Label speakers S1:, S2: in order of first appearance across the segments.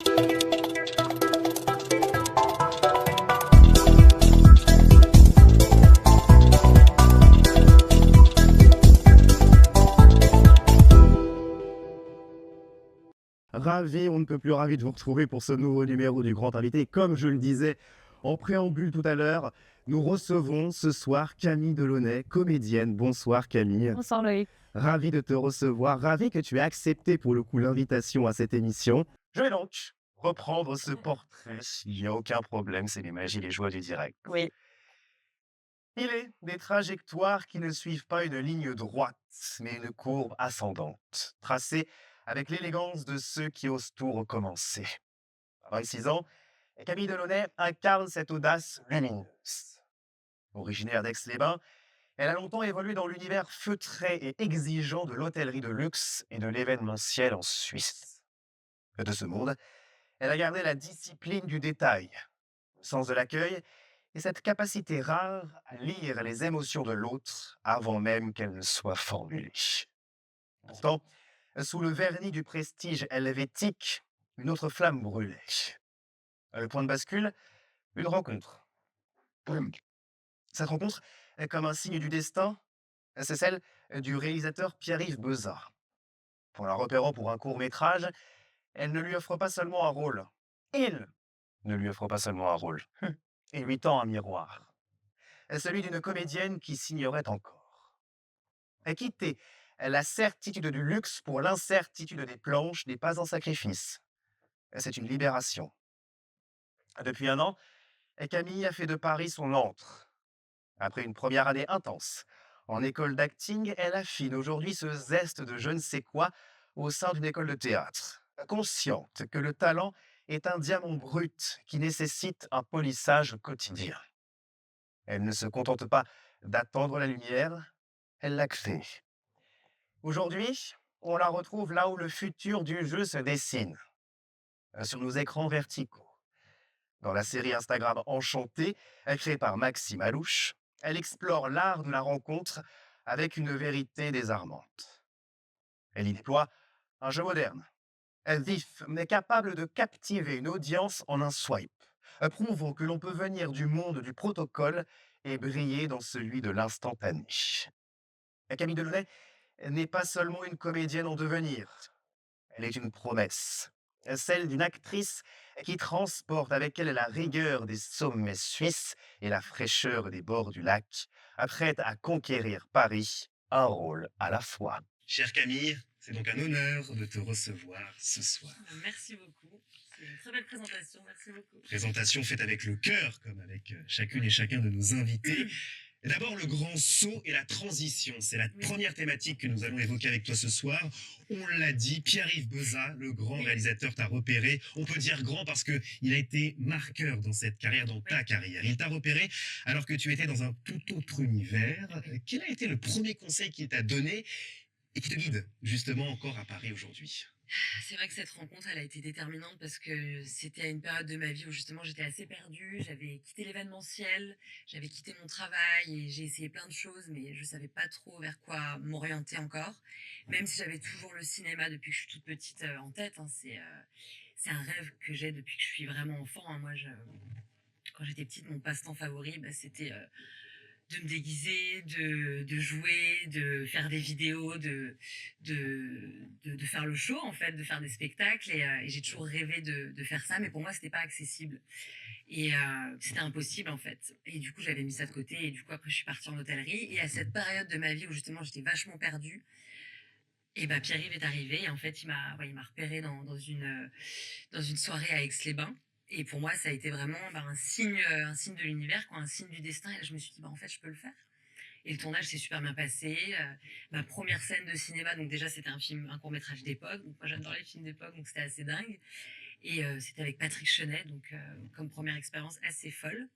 S1: Ravi, on ne peut plus ravi de vous retrouver pour ce nouveau numéro du Grand Invité. Comme je le disais en préambule tout à l'heure, nous recevons ce soir Camille Delaunay, comédienne. Bonsoir Camille.
S2: Bonsoir Loïc.
S1: Ravi de te recevoir, ravi que tu aies accepté pour le coup l'invitation à cette émission. Je vais donc reprendre ce portrait. Il n'y a aucun problème, c'est les magies, les joies du direct.
S2: Oui.
S1: Il est des trajectoires qui ne suivent pas une ligne droite, mais une courbe ascendante, tracée avec l'élégance de ceux qui osent tout recommencer. À 26 ans, Camille Delaunay incarne cette audace lumineuse. Originaire d'Aix-les-Bains, elle a longtemps évolué dans l'univers feutré et exigeant de l'hôtellerie de luxe et de l'événementiel en Suisse. De ce monde, elle a gardé la discipline du détail, le sens de l'accueil et cette capacité rare à lire les émotions de l'autre avant même qu'elles ne soient formulées. Pourtant, sous le vernis du prestige helvétique, une autre flamme brûlait. Le point de bascule, une rencontre. Cette rencontre est comme un signe du destin, c'est celle du réalisateur Pierre-Yves Beuzat. En la repérant pour un court-métrage, elle ne lui offre pas seulement un rôle. Il ne lui offre pas seulement un rôle. Il lui tend un miroir. Celui d'une comédienne qui s'ignorait encore. Quitter la certitude du luxe pour l'incertitude des planches n'est pas un sacrifice. C'est une libération. Depuis un an, Camille a fait de Paris son antre. Après une première année intense en école d'acting, elle affine aujourd'hui ce zeste de je ne sais quoi au sein d'une école de théâtre, consciente que le talent est un diamant brut qui nécessite un polissage quotidien. Elle ne se contente pas d'attendre la lumière, elle la crée. Aujourd'hui, on la retrouve là où le futur du jeu se dessine, sur nos écrans verticaux. Dans la série Instagram Enchantée, créée par Maxime Alouche, elle explore l'art de la rencontre avec une vérité désarmante. Elle y déploie un jeu moderne, vif, mais capable de captiver une audience en un swipe, prouvant que l'on peut venir du monde du protocole et briller dans celui de l'instantané. Camille Delaunay n'est pas seulement une comédienne en devenir, elle est une promesse, celle d'une actrice qui transporte avec elle la rigueur des sommets suisses et la fraîcheur des bords du lac, prête à conquérir Paris, un rôle à la fois. Chère Camille, c'est donc un honneur de te recevoir ce soir.
S2: Merci beaucoup. C'est une très belle présentation. Merci beaucoup.
S1: Présentation faite avec le cœur, comme avec chacune et chacun de nos invités. D'abord, le grand saut et la transition. C'est la première thématique que nous allons évoquer avec toi ce soir. On l'a dit, Pierre-Yves Beuzat, le grand réalisateur, t'a repéré. On peut dire grand parce qu'il a été marqueur dans cette carrière, dans ta carrière. Il t'a repéré alors que tu étais dans un tout autre univers. Quel a été le premier conseil qu'il t'a donné et qui te guide justement encore à Paris aujourd'hui?
S2: C'est vrai que cette rencontre, elle a été déterminante parce que c'était à une période de ma vie où justement j'étais assez perdue. J'avais quitté l'événementiel, j'avais quitté mon travail et j'ai essayé plein de choses, mais je savais pas trop vers quoi m'orienter encore. Même si j'avais toujours le cinéma depuis que je suis toute petite en tête, hein, c'est un rêve que j'ai depuis que je suis vraiment enfant, hein. Quand j'étais petite, mon passe-temps favori, c'était de me déguiser, de jouer, de faire des vidéos, de faire le show, en fait, de faire des spectacles. Et j'ai toujours rêvé de faire ça, mais pour moi, c'était pas accessible. Et c'était impossible, en fait. Et du coup, j'avais mis ça de côté. Et du coup, après, je suis partie en hôtellerie. Et à cette période de ma vie où justement, j'étais vachement perdue, et Pierre-Yves est arrivé. Et en fait, il m'a repéré dans une soirée à Aix-les-Bains. Et pour moi, ça a été vraiment un signe de l'univers, quoi, un signe du destin. Et là, je me suis dit, en fait, je peux le faire. Et le tournage s'est super bien passé. Ma première scène de cinéma, donc déjà, c'était un court-métrage d'époque. Donc moi, j'adore les films d'époque, donc c'était assez dingue. Et c'était avec Patrick Chenet, donc comme première expérience assez folle.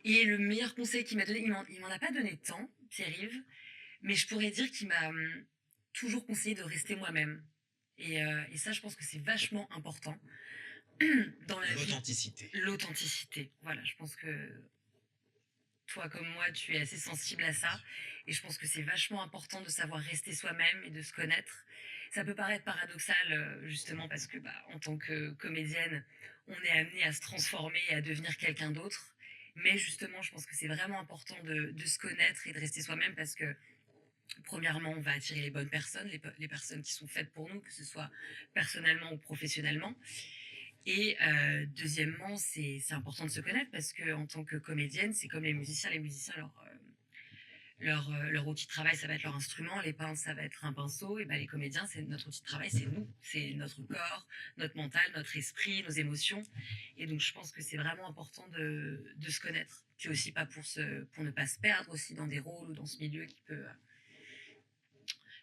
S2: Et le meilleur conseil qu'il m'a donné, il m'en a pas donné tant, Pierre-Yves, mais je pourrais dire qu'il m'a toujours conseillé de rester moi-même. Et ça, je pense que c'est vachement important dans la vie.
S1: L'authenticité.
S2: L'authenticité. Voilà, je pense que toi comme moi, tu es assez sensible à ça. Et je pense que c'est vachement important de savoir rester soi-même et de se connaître. Ça peut paraître paradoxal, justement parce que, bah, en tant que comédienne, on est amené à se transformer et à devenir quelqu'un d'autre. Mais justement, je pense que c'est vraiment important de se connaître et de rester soi-même parce que, premièrement, on va attirer les bonnes personnes, les personnes qui sont faites pour nous, que ce soit personnellement ou professionnellement. Et deuxièmement, c'est important de se connaître parce que en tant que comédienne, c'est comme les musiciens, leur outil de travail, ça va être leur instrument, les peintres, ça va être un pinceau, et ben les comédiens, c'est notre outil de travail, c'est nous, c'est notre corps, notre mental, notre esprit, nos émotions. Et donc, je pense que c'est vraiment important de se connaître. Puis aussi, pas pour ne pas se perdre aussi dans des rôles ou dans ce milieu qui peut.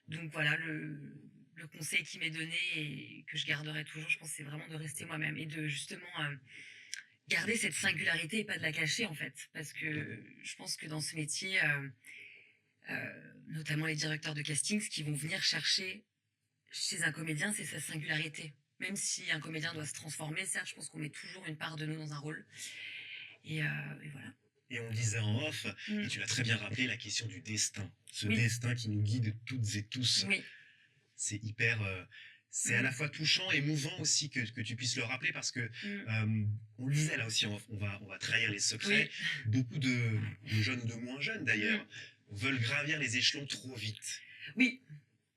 S2: Donc voilà, le conseil qui m'est donné et que je garderai toujours, je pense, c'est vraiment de rester moi-même et de justement garder cette singularité et pas de la cacher en fait. Parce que je pense que dans ce métier, notamment les directeurs de casting, ce qu'ils vont venir chercher chez un comédien, c'est sa singularité. Même si un comédien doit se transformer, certes, je pense qu'on met toujours une part de nous dans un rôle. Et voilà.
S3: Et on le disait en off, et tu l'as très bien rappelé, la question du destin. Ce destin qui nous guide toutes et tous.
S2: Oui.
S3: C'est hyper... c'est à la fois touchant, émouvant aussi que tu puisses le rappeler parce que on le disait là aussi, on va trahir les secrets. Beaucoup de jeunes ou de moins jeunes d'ailleurs veulent gravir les échelons trop vite.
S2: Oui.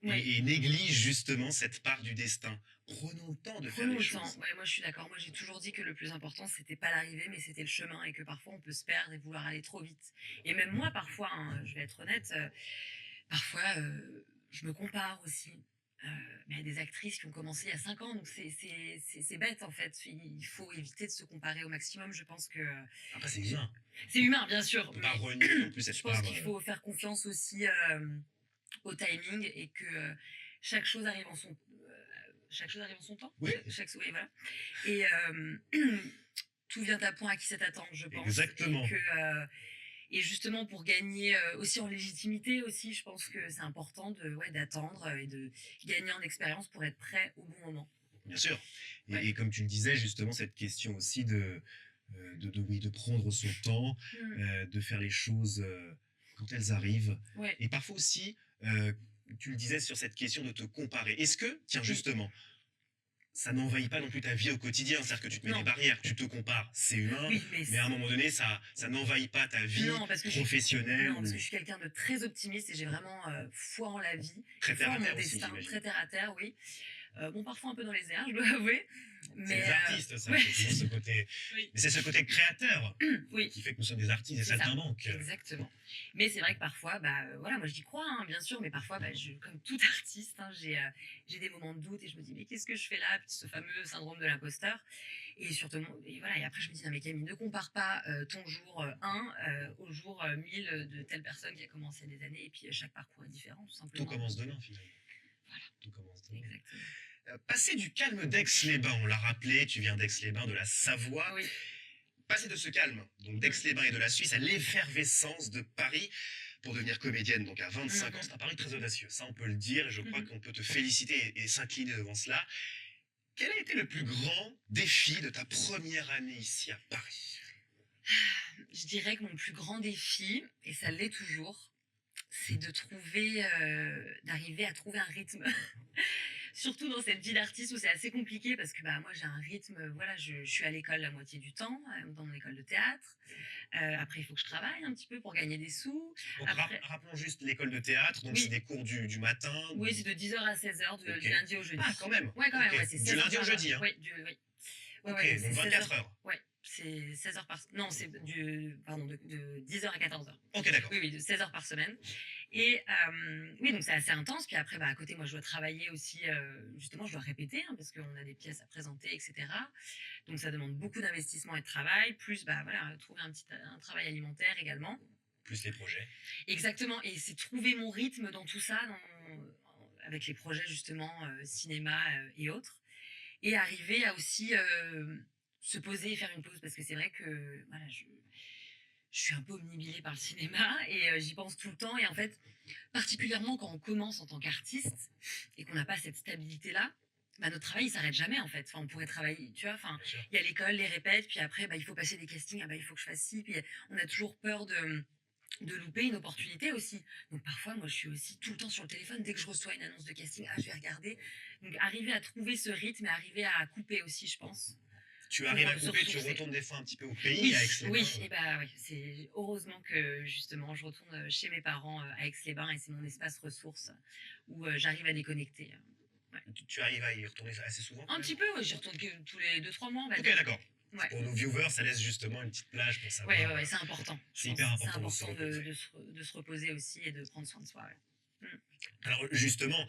S3: Et négligent justement cette part du destin. Prenons le temps de faire les choses.
S2: Ouais, moi je suis d'accord. Moi j'ai toujours dit que le plus important c'était pas l'arrivée mais c'était le chemin et que parfois on peut se perdre et vouloir aller trop vite. Et même moi parfois, hein, je vais être honnête, parfois je me compare aussi. Mais il y a des actrices qui ont commencé il y a 5 ans, donc c'est bête en fait. Il faut éviter de se comparer au maximum. Je pense que.
S3: Après, c'est humain.
S2: C'est humain, bien sûr.
S3: On peut pas renier en plus cette
S2: Je pense
S3: part.
S2: qu'il faut faire confiance aussi au timing et que chaque chose arrive en son temps.
S3: Oui.
S2: Oui, voilà. Et tout vient à point à qui c'est attend, je pense.
S3: Exactement.
S2: Et justement, pour gagner aussi en légitimité aussi, je pense que c'est important d'attendre et de gagner en expérience pour être prêt au bon moment.
S3: Bien sûr. Et comme tu le disais, justement, cette question aussi de prendre son temps, de faire les choses quand elles arrivent.
S2: Ouais.
S3: Et parfois aussi, tu le disais sur cette question de te comparer. Est-ce que, tiens, justement, ça n'envahit pas non plus ta vie au quotidien, c'est-à-dire que tu te mets des barrières, tu te compares, c'est humain, mais à un moment donné, ça n'envahit pas ta vie professionnelle.
S2: Non, parce que je suis quelqu'un de très optimiste et j'ai vraiment foi en la vie,
S3: très terre à terre
S2: aussi,
S3: destin,
S2: très terre à terre, oui. Bon, parfois un peu dans les airs, je dois avouer.
S3: C'est les artistes, ça, ce côté. Mais c'est ce côté créateur qui fait que nous sommes des artistes et saltimbanques.
S2: Exactement. Mais c'est vrai que parfois, voilà, moi j'y crois, hein, bien sûr, mais parfois, comme tout artiste, hein, j'ai des moments de doute et je me dis, mais qu'est-ce que je fais là? Puis ce fameux syndrome de l'imposteur. Et surtout, et voilà, et après je me dis, non mais Camille, ne compare pas ton jour 1 au jour 1000 de telle personne qui a commencé il y a des années, et puis chaque parcours est différent, tout simplement.
S3: Tout commence demain, finalement.
S2: Voilà.
S3: Tout commence demain.
S2: Exactement.
S3: Passer du calme d'Aix-les-Bains, on l'a rappelé, tu viens d'Aix-les-Bains, de la Savoie.
S2: Oui.
S3: Passer de ce calme, donc d'Aix-les-Bains et de la Suisse, à l'effervescence de Paris, pour devenir comédienne, donc à 25 ans, c'est un pari très audacieux, ça on peut le dire, et je crois qu'on peut te féliciter et s'incliner devant cela. Quel a été le plus grand défi de ta première année ici à Paris?
S2: Je dirais que mon plus grand défi, et ça l'est toujours, c'est d'arriver à trouver un rythme. Surtout dans cette vie d'artiste où c'est assez compliqué parce que moi j'ai un rythme, voilà, je suis à l'école la moitié du temps, dans mon école de théâtre. Après il faut que je travaille un petit peu pour gagner des sous.
S3: Donc rappelons juste l'école de théâtre, donc c'est des cours du matin.
S2: Oui, c'est de 10h à 16h, du lundi au jeudi.
S3: Ah quand même.
S2: Ouais, quand même, c'est
S3: du lundi au jeudi, hein.
S2: Oui,
S3: oui. Ok, donc 24 heures.
S2: Ouais. C'est 16 heures par semaine. Non, c'est de 10h à 14h.
S3: Ok, d'accord.
S2: Oui, de 16 heures par semaine. Et oui, donc c'est assez intense. Puis après, à côté, moi, je dois travailler aussi. Justement, je dois répéter parce qu'on a des pièces à présenter, etc. Donc ça demande beaucoup d'investissement et de travail. Plus, voilà, trouver un travail alimentaire également.
S3: Plus les projets.
S2: Exactement. Et c'est trouver mon rythme dans tout ça, avec les projets justement cinéma et autres. Et arriver à aussi se poser et faire une pause parce que c'est vrai que voilà, je suis un peu omnibulée par le cinéma et j'y pense tout le temps. Et en fait, particulièrement quand on commence en tant qu'artiste et qu'on n'a pas cette stabilité-là, notre travail il s'arrête jamais en fait. Enfin, on pourrait travailler, tu vois. Enfin, il y a l'école, les répètes, puis après il faut passer des castings. Il faut que je fasse ci. Puis on a toujours peur de louper une opportunité aussi. Donc parfois, moi, je suis aussi tout le temps sur le téléphone. Dès que je reçois une annonce de casting, je vais regarder. Donc arriver à trouver ce rythme et arriver à couper aussi, je pense,
S3: Tu
S2: pour
S3: arrives à
S2: se
S3: couper, tu
S2: ressourcer.
S3: retournes des fois un petit peu au pays,
S2: Oui,
S3: à Aix-les-Bains.
S2: oui, et bah oui, c'est heureusement que justement je retourne chez mes parents à Aix-les-Bains et c'est mon espace ressource où j'arrive à déconnecter. Ouais.
S3: Tu arrives à y retourner assez souvent quand
S2: Un
S3: même?
S2: petit peu, ouais, j'y retourne que tous les 2-3 mois, on va
S3: Ok,
S2: dire.
S3: d'accord.
S2: Ouais.
S3: Pour nos viewers, ça laisse justement une petite plage pour
S2: Ouais,
S3: savoir.
S2: ouais, ouais, c'est important. Je
S3: C'est
S2: pense.
S3: hyper
S2: C'est
S3: important de se
S2: important
S3: reposer.
S2: de se reposer aussi et de prendre soin de soi. Ouais.
S3: Alors justement,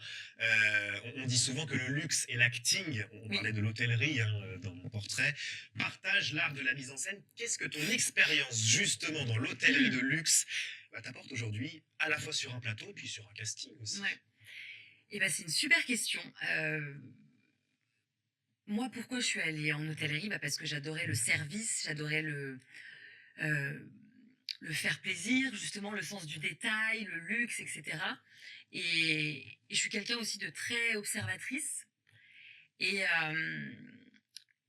S3: on dit souvent que le luxe et l'acting, on
S2: Oui.
S3: parlait de l'hôtellerie dans mon portrait, partagent l'art de la mise en scène. Qu'est-ce que ton expérience justement dans l'hôtellerie de luxe t'apporte aujourd'hui, à la fois sur un plateau et puis sur un casting aussi?
S2: Ouais. Et ben c'est une super question. Moi, pourquoi je suis allée en hôtellerie? Parce que j'adorais le service, j'adorais euh, le faire plaisir, justement le sens du détail, le luxe, etc. Et je suis quelqu'un aussi de très observatrice. Et, euh,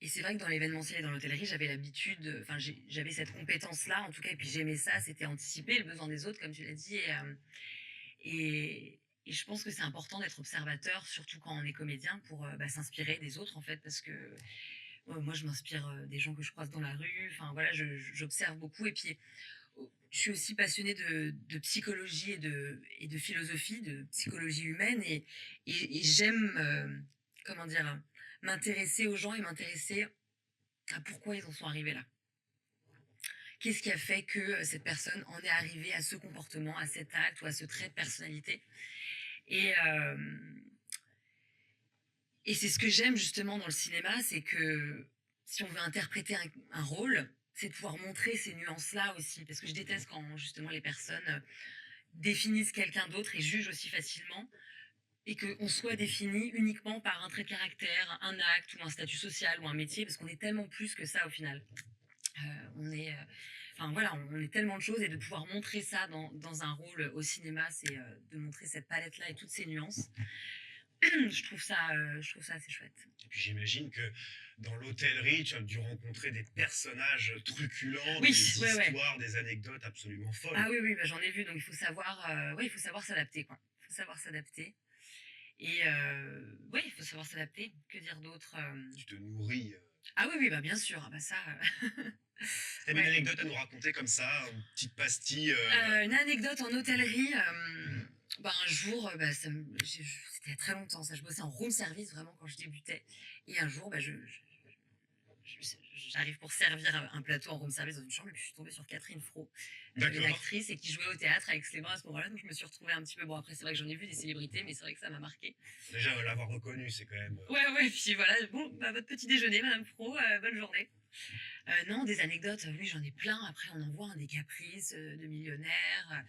S2: et c'est vrai que dans l'événementiel et dans l'hôtellerie, j'avais l'habitude, enfin j'avais cette compétence-là, en tout cas, et puis j'aimais ça, c'était anticiper le besoin des autres, comme tu l'as dit. Et je pense que c'est important d'être observateur, surtout quand on est comédien, pour s'inspirer des autres, en fait, parce que moi, je m'inspire des gens que je croise dans la rue. Enfin, voilà, j'observe beaucoup. Et puis, je suis aussi passionnée de psychologie et de philosophie, de psychologie humaine. Et j'aime, comment dire, m'intéresser aux gens et m'intéresser à pourquoi ils en sont arrivés là. Qu'est-ce qui a fait que cette personne en est arrivée à ce comportement, à cet acte ou à ce trait de personnalité. Et, euh, et c'est ce que j'aime justement dans le cinéma, c'est que si on veut interpréter un rôle, c'est de pouvoir montrer ces nuances-là aussi. Parce que je déteste quand justement les personnes définissent quelqu'un d'autre et jugent aussi facilement. Et qu'on soit défini uniquement par un trait de caractère, un acte ou un statut social ou un métier, parce qu'on est tellement plus que ça au final. Enfin voilà, on est tellement de choses et de pouvoir montrer ça dans un rôle au cinéma, c'est de montrer cette palette-là et toutes ces nuances. Je trouve ça assez chouette.
S3: Et puis j'imagine que dans l'hôtellerie, tu as dû rencontrer des personnages truculents,
S2: Oui,
S3: des
S2: ouais, ouais.
S3: histoires, des anecdotes absolument folles.
S2: Ah oui, oui, j'en ai vu, donc il faut savoir s'adapter, quoi. Il faut savoir s'adapter. Et oui, il faut savoir s'adapter. Que dire d'autre
S3: Tu te nourris.
S2: Ah oui, oui, bien sûr. Ça.
S3: T'as une anecdote à nous raconter comme ça, une petite pastille
S2: Une anecdote en hôtellerie. Un jour, c'était il y a très longtemps, ça. Je bossais en room service vraiment quand je débutais. Et un jour, j'arrive pour servir un plateau en room service dans une chambre et puis je suis tombée sur Catherine Fro, qui est une actrice et qui jouait au théâtre avec Aix-les-Bains à ce moment-là. Donc je me suis retrouvée un petit peu. Bon, après, c'est vrai que j'en ai vu des célébrités, mais c'est vrai que ça m'a marqué.
S3: Déjà, l'avoir reconnu, c'est quand même.
S2: Ouais, puis voilà. Bon, votre petit déjeuner, Madame Fro, bonne journée. Non, des anecdotes, oui, j'en ai plein. Après, on en voit des caprices de millionnaires.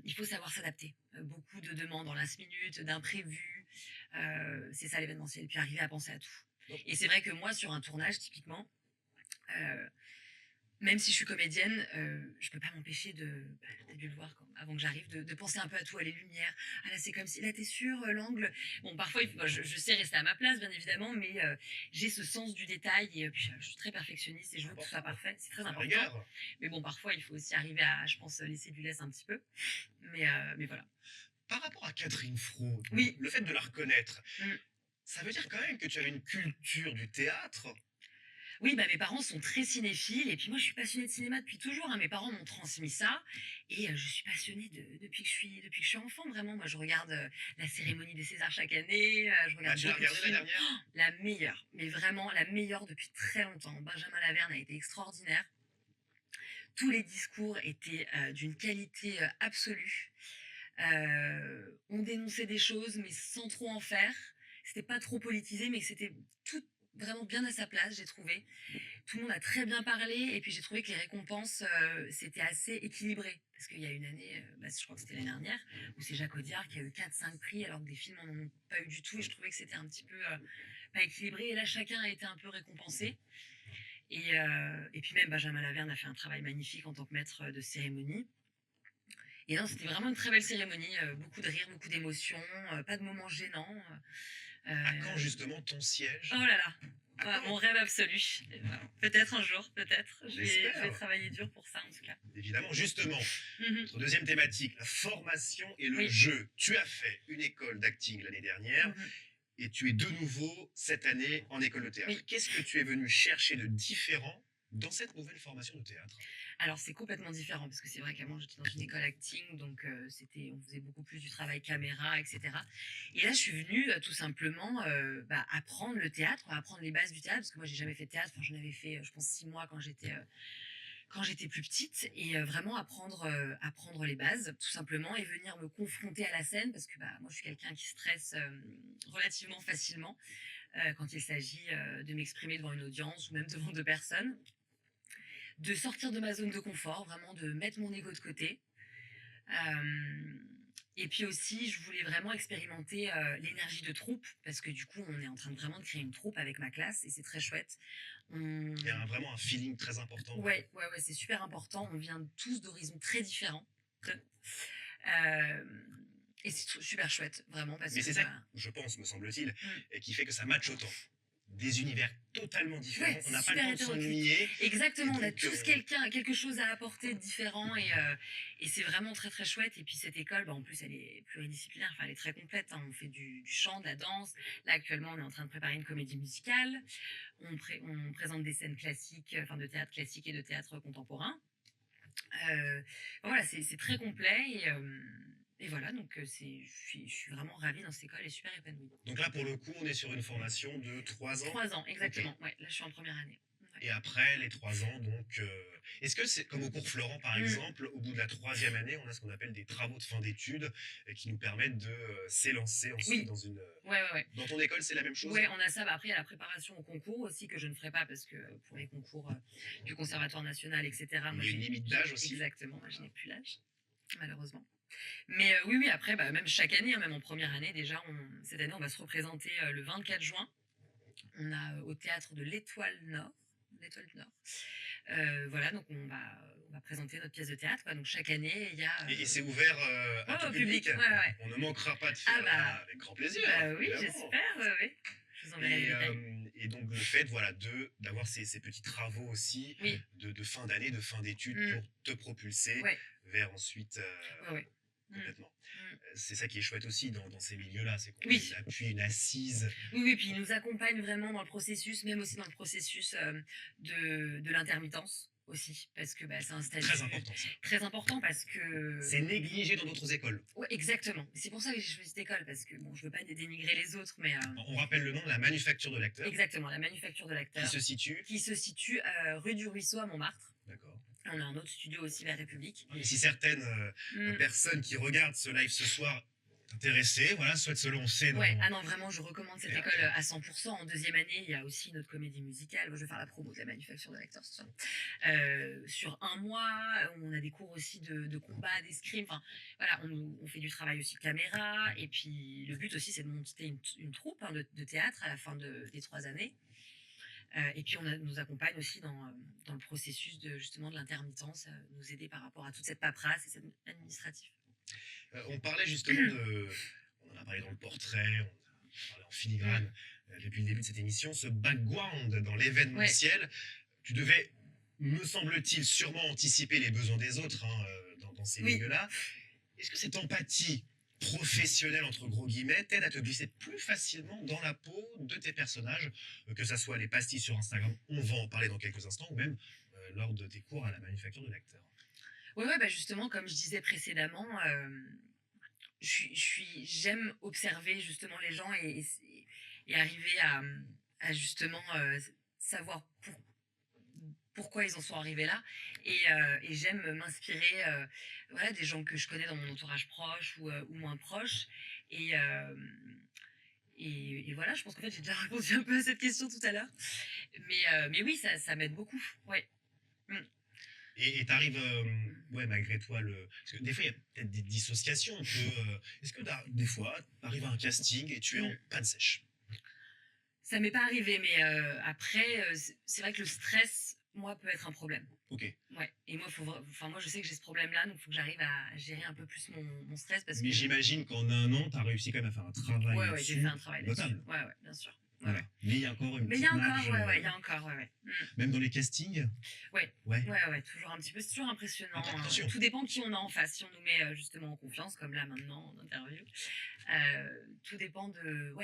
S2: Il faut savoir s'adapter. Beaucoup de demandes en last minute, d'imprévus. C'est ça l'événementiel. Puis arriver à penser à tout. Et c'est vrai que moi, sur un tournage, typiquement, même si je suis comédienne, je peux pas m'empêcher t'as dû le voir avant que j'arrive, de penser un peu à tout, à les lumières. Ah là, c'est comme si, là, t'es sûr, l'angle. Bon, parfois, je sais rester à ma place, bien évidemment, mais j'ai ce sens du détail et puis je suis très perfectionniste et je veux que tout soit parfait. C'est très important.
S3: Regarde.
S2: Mais bon, parfois, il faut aussi arriver à, je pense, laisser du lest un petit peu. Mais voilà.
S3: Par rapport à Catherine Fro,
S2: oui.
S3: Le fait de la reconnaître, ça veut dire quand même que tu avais une culture du théâtre.
S2: Oui, mes parents sont très cinéphiles et puis moi je suis passionnée de cinéma depuis toujours. Mes parents m'ont transmis ça et je suis passionnée depuis que je suis enfant. Vraiment, moi je regarde la cérémonie des Césars chaque année. Je regarde.
S3: Tu l'as regardée la dernière?
S2: La meilleure, mais vraiment la meilleure depuis très longtemps. Benjamin Laverne a été extraordinaire. Tous les discours étaient d'une qualité absolue. On dénonçait des choses mais sans trop en faire. C'était pas trop politisé, mais c'était tout vraiment bien à sa place, j'ai trouvé. Tout le monde a très bien parlé et puis j'ai trouvé que les récompenses, c'était assez équilibré. Parce qu'il y a une année, je crois que c'était l'année dernière, où c'est Jacques Audiard qui a eu 4-5 prix alors que des films n'en ont pas eu du tout et je trouvais que c'était un petit peu pas équilibré. Et là, chacun a été un peu récompensé. Et puis même Benjamin Laverne a fait un travail magnifique en tant que maître de cérémonie. Et non, c'était vraiment une très belle cérémonie, beaucoup de rires, beaucoup d'émotions, pas de moments gênants.
S3: À quand justement ton siège?
S2: Oh là là, mon rêve absolu. Peut-être un jour, peut-être. Je vais
S3: J'espère.
S2: travailler dur pour ça, en tout cas.
S3: Évidemment, justement,
S2: Mhm.
S3: notre deuxième thématique, la formation et le
S2: Oui.
S3: jeu. Tu as fait une école d'acting l'année dernière
S2: Mhm.
S3: et tu es de nouveau cette année en école de théâtre.
S2: Oui.
S3: Qu'est-ce que tu es venu chercher de différent dans cette nouvelle formation de théâtre?
S2: Alors, c'est complètement différent parce que c'est vrai qu'avant, j'étais dans une école acting, donc on faisait beaucoup plus du travail caméra, etc. Et là, je suis venue tout simplement apprendre le théâtre, apprendre les bases du théâtre, parce que moi, j'ai jamais fait de théâtre. Enfin, j'en avais fait, je pense, 6 mois quand j'étais plus petite, et vraiment apprendre les bases, tout simplement, et venir me confronter à la scène, parce que moi, je suis quelqu'un qui stresse relativement facilement quand il s'agit de m'exprimer devant une audience ou même devant deux personnes, de sortir de ma zone de confort, vraiment de mettre mon ego de côté. Euh, et puis aussi, je voulais vraiment expérimenter l'énergie de troupe, parce que du coup, on est en train de vraiment de créer une troupe avec ma classe, et c'est très chouette. On...
S3: Il y a vraiment un feeling très important.
S2: Ouais, c'est super important. On vient tous d'horizons très différents. Euh, et c'est super chouette, vraiment. Parce
S3: Mais
S2: que,
S3: c'est ça, je pense, me semble-t-il, et qui fait que ça matche autant. Des univers totalement différents.
S2: Ouais,
S3: On n'a pas le
S2: super
S3: temps de
S2: hétéroclite.
S3: s'ennuyer.
S2: Exactement, on a
S3: donc,
S2: tous quelque chose à apporter de différent, et c'est vraiment très très chouette. Et puis cette école, en plus, elle est pluridisciplinaire, enfin elle est très complète, hein. On fait du chant, de la danse. Là actuellement, on est en train de préparer une comédie musicale. On présente des scènes classiques, enfin de théâtre classique et de théâtre contemporain. Voilà, c'est très complet, et voilà, donc je suis vraiment ravie dans cette école et super épanouie.
S3: Donc là, pour le coup, on est sur une formation de 3 ans.
S2: 3 ans, exactement. Ouais, là, je suis en première année. Ouais.
S3: Et après les 3 ans, donc, est-ce que c'est comme au cours Florent, par exemple, au bout de la 3e année, on a ce qu'on appelle des travaux de fin d'études qui nous permettent de s'élancer ensuite dans une.
S2: Ouais.
S3: Dans ton école, c'est la même chose?
S2: Ouais, on a ça. Après, il y a la préparation au concours aussi que je ne ferai pas parce que pour les concours du Conservatoire national, etc.
S3: Il y a une limite d'âge aussi.
S2: Exactement, moi, je n'ai plus l'âge, malheureusement. Mais oui, après, même chaque année, hein, même en première année, déjà, cette année, on va se représenter le 24 juin. On a au théâtre de l'Étoile Nord. Voilà, donc on va présenter notre pièce de théâtre, quoi. Donc chaque année, il y a...
S3: Et c'est ouvert à tout
S2: au
S3: public.
S2: Ouais.
S3: On ne manquera pas de faire avec grand plaisir.
S2: Oui,
S3: évidemment.
S2: j'espère, oui. Je vous enverrai les détails.
S3: Et donc le fait d'avoir ces petits travaux aussi de fin d'année, de fin d'études pour te propulser vers ensuite complètement. C'est ça qui est chouette aussi dans ces milieux-là, c'est qu'on a une appui, une assise.
S2: Oui, puis ils nous accompagnent vraiment dans le processus, même aussi dans le processus de l'intermittence aussi, parce que c'est un statut
S3: très important. Ça.
S2: Très important parce que...
S3: C'est négligé dans d'autres écoles.
S2: Ouais, exactement. C'est pour ça que j'ai choisi cette école, parce que je veux pas dénigrer les autres, mais...
S3: On rappelle le nom, la Manufacture de l'acteur.
S2: Exactement, la Manufacture de l'acteur. Qui se situe rue du Ruisseau à Montmartre.
S3: D'accord.
S2: On a un autre studio aussi vers République.
S3: Si certaines personnes qui regardent ce live ce soir intéressées, souhaitent se lancer dans...
S2: Ouais, non, vraiment, je recommande cette école à 100%. En deuxième année, il y a aussi notre comédie musicale. Je vais faire la promo de la Manufacture de l'acteur ce soir. Sur 1 mois, on a des cours aussi de combat, d'escrime. Enfin, voilà, on fait du travail aussi de caméra. Et puis, le but aussi, c'est de monter une troupe de théâtre à la fin des 3 années. Et puis on nous accompagne aussi dans le processus de l'intermittence, nous aider par rapport à toute cette paperasse et cette administrative.
S3: On parlait justement on en a parlé dans le portrait, on a parlé en filigrane depuis le début de cette émission, ce background dans l'événementiel. Tu devais, me semble-t-il, sûrement anticiper les besoins des autres dans ces milieux-là. Est-ce que cette empathie professionnel entre gros guillemets t'aide à te glisser plus facilement dans la peau de tes personnages, que ça soit les pastilles sur Instagram, on va en parler dans quelques instants, ou même lors de tes cours à la Manufacture de l'acteur?
S2: Justement, comme je disais précédemment, j'aime observer justement les gens et arriver à justement savoir pourquoi ils en sont arrivés là, et j'aime m'inspirer des gens que je connais dans mon entourage proche ou moins proche, et voilà, je pense qu'en fait j'ai déjà répondu un peu à cette question tout à l'heure, mais oui, ça m'aide beaucoup,
S3: Et t'arrives, malgré toi, parce que des fois il y a peut-être des dissociations, est-ce que des fois t'arrives à un casting et tu es en panne sèche?
S2: Ça m'est pas arrivé, mais après, c'est vrai que le stress, moi, peut être un problème.
S3: Ok.
S2: Ouais. Et moi, moi, je sais que j'ai ce problème-là, donc il faut que j'arrive à gérer un peu plus mon stress.
S3: Mais j'imagine qu'en 1 an, tu as réussi quand même à faire un travail
S2: j'ai fait un travail là-dessus. Ouais, bien sûr.
S3: Voilà. Mais il y a encore une
S2: Mais il
S3: petite
S2: y a encore,
S3: marge,
S2: il y a encore, ouais.
S3: même dans les castings.
S2: Ouais.
S3: Ouais.
S2: Ouais, toujours un petit peu, c'est toujours impressionnant.
S3: Attention.
S2: Tout dépend qui on a en face. Si on nous met justement en confiance, comme là maintenant en interview, tout dépend de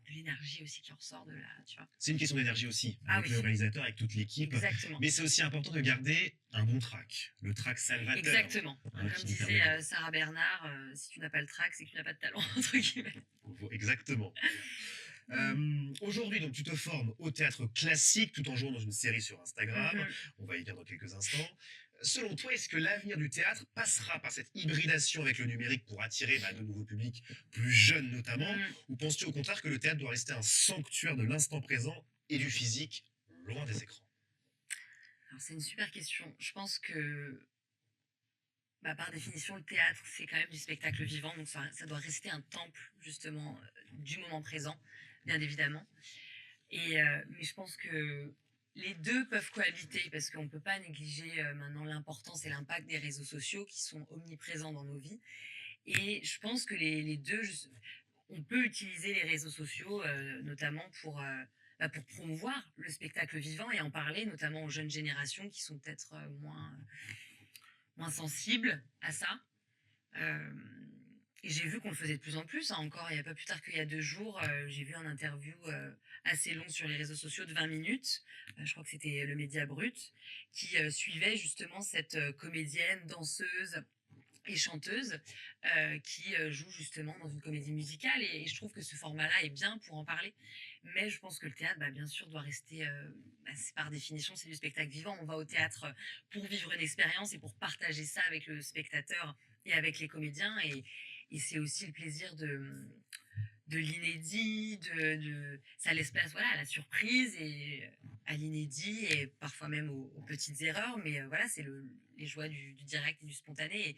S2: l'énergie aussi qui ressort de là, tu vois.
S3: C'est une question d'énergie aussi,
S2: Ah
S3: avec
S2: oui.
S3: le réalisateur, avec toute l'équipe.
S2: Exactement.
S3: Mais c'est aussi important de garder un bon track, le track salvateur.
S2: Exactement.
S3: Hein,
S2: Comme
S3: qui nous
S2: disait
S3: permet
S2: Sarah Bernard, si tu n'as pas le track, c'est que tu n'as pas de talent, entre guillemets.
S3: Exactement. Aujourd'hui, donc, tu te formes au théâtre classique tout en jouant dans une série sur Instagram.
S2: Mhm.
S3: On va y venir dans quelques instants. Selon toi, est-ce que l'avenir du théâtre passera par cette hybridation avec le numérique pour attirer de nouveaux publics, plus jeunes notamment, ou penses-tu au contraire que le théâtre doit rester un sanctuaire de l'instant présent et du physique, loin des écrans?
S2: Alors, c'est une super question. Je pense que, par définition, le théâtre, c'est quand même du spectacle vivant, donc ça doit rester un temple, justement, du moment présent, bien évidemment. Mais je pense que les deux peuvent cohabiter, parce qu'on ne peut pas négliger maintenant l'importance et l'impact des réseaux sociaux qui sont omniprésents dans nos vies. Et je pense que les deux, on peut utiliser les réseaux sociaux, notamment pour promouvoir le spectacle vivant et en parler, notamment aux jeunes générations qui sont peut-être moins sensibles à ça. Et j'ai vu qu'on le faisait de plus en plus. Encore, il n'y a pas plus tard qu'il y a 2 jours, j'ai vu un interview assez long sur les réseaux sociaux de 20 minutes. Je crois que c'était le Média Brut, qui suivait justement cette comédienne, danseuse et chanteuse qui joue justement dans une comédie musicale. Et je trouve que ce format-là est bien pour en parler. Mais je pense que le théâtre, bien sûr, doit rester, par définition, c'est du spectacle vivant. On va au théâtre pour vivre une expérience et pour partager ça avec le spectateur et avec les comédiens. Et c'est aussi le plaisir de l'inédit, ça laisse place à la surprise et à l'inédit et parfois même aux petites erreurs. Mais voilà, c'est les joies du direct et du spontané.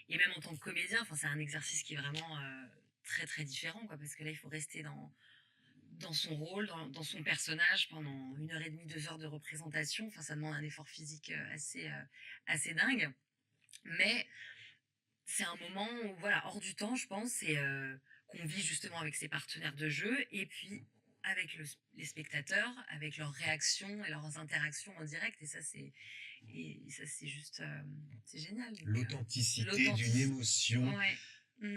S2: Et même en tant que comédien, c'est un exercice qui est vraiment très très différent, quoi, parce que là, il faut rester dans son rôle, dans son personnage pendant 1h30, 2 heures de représentation. Ça demande un effort physique assez dingue. Mais c'est un moment où, hors du temps, je pense, et qu'on vit justement avec ses partenaires de jeu et puis avec les spectateurs, avec leurs réactions et leurs interactions en direct. Et ça, c'est juste, c'est génial.
S3: L'authenticité d'une émotion.
S2: Ouais.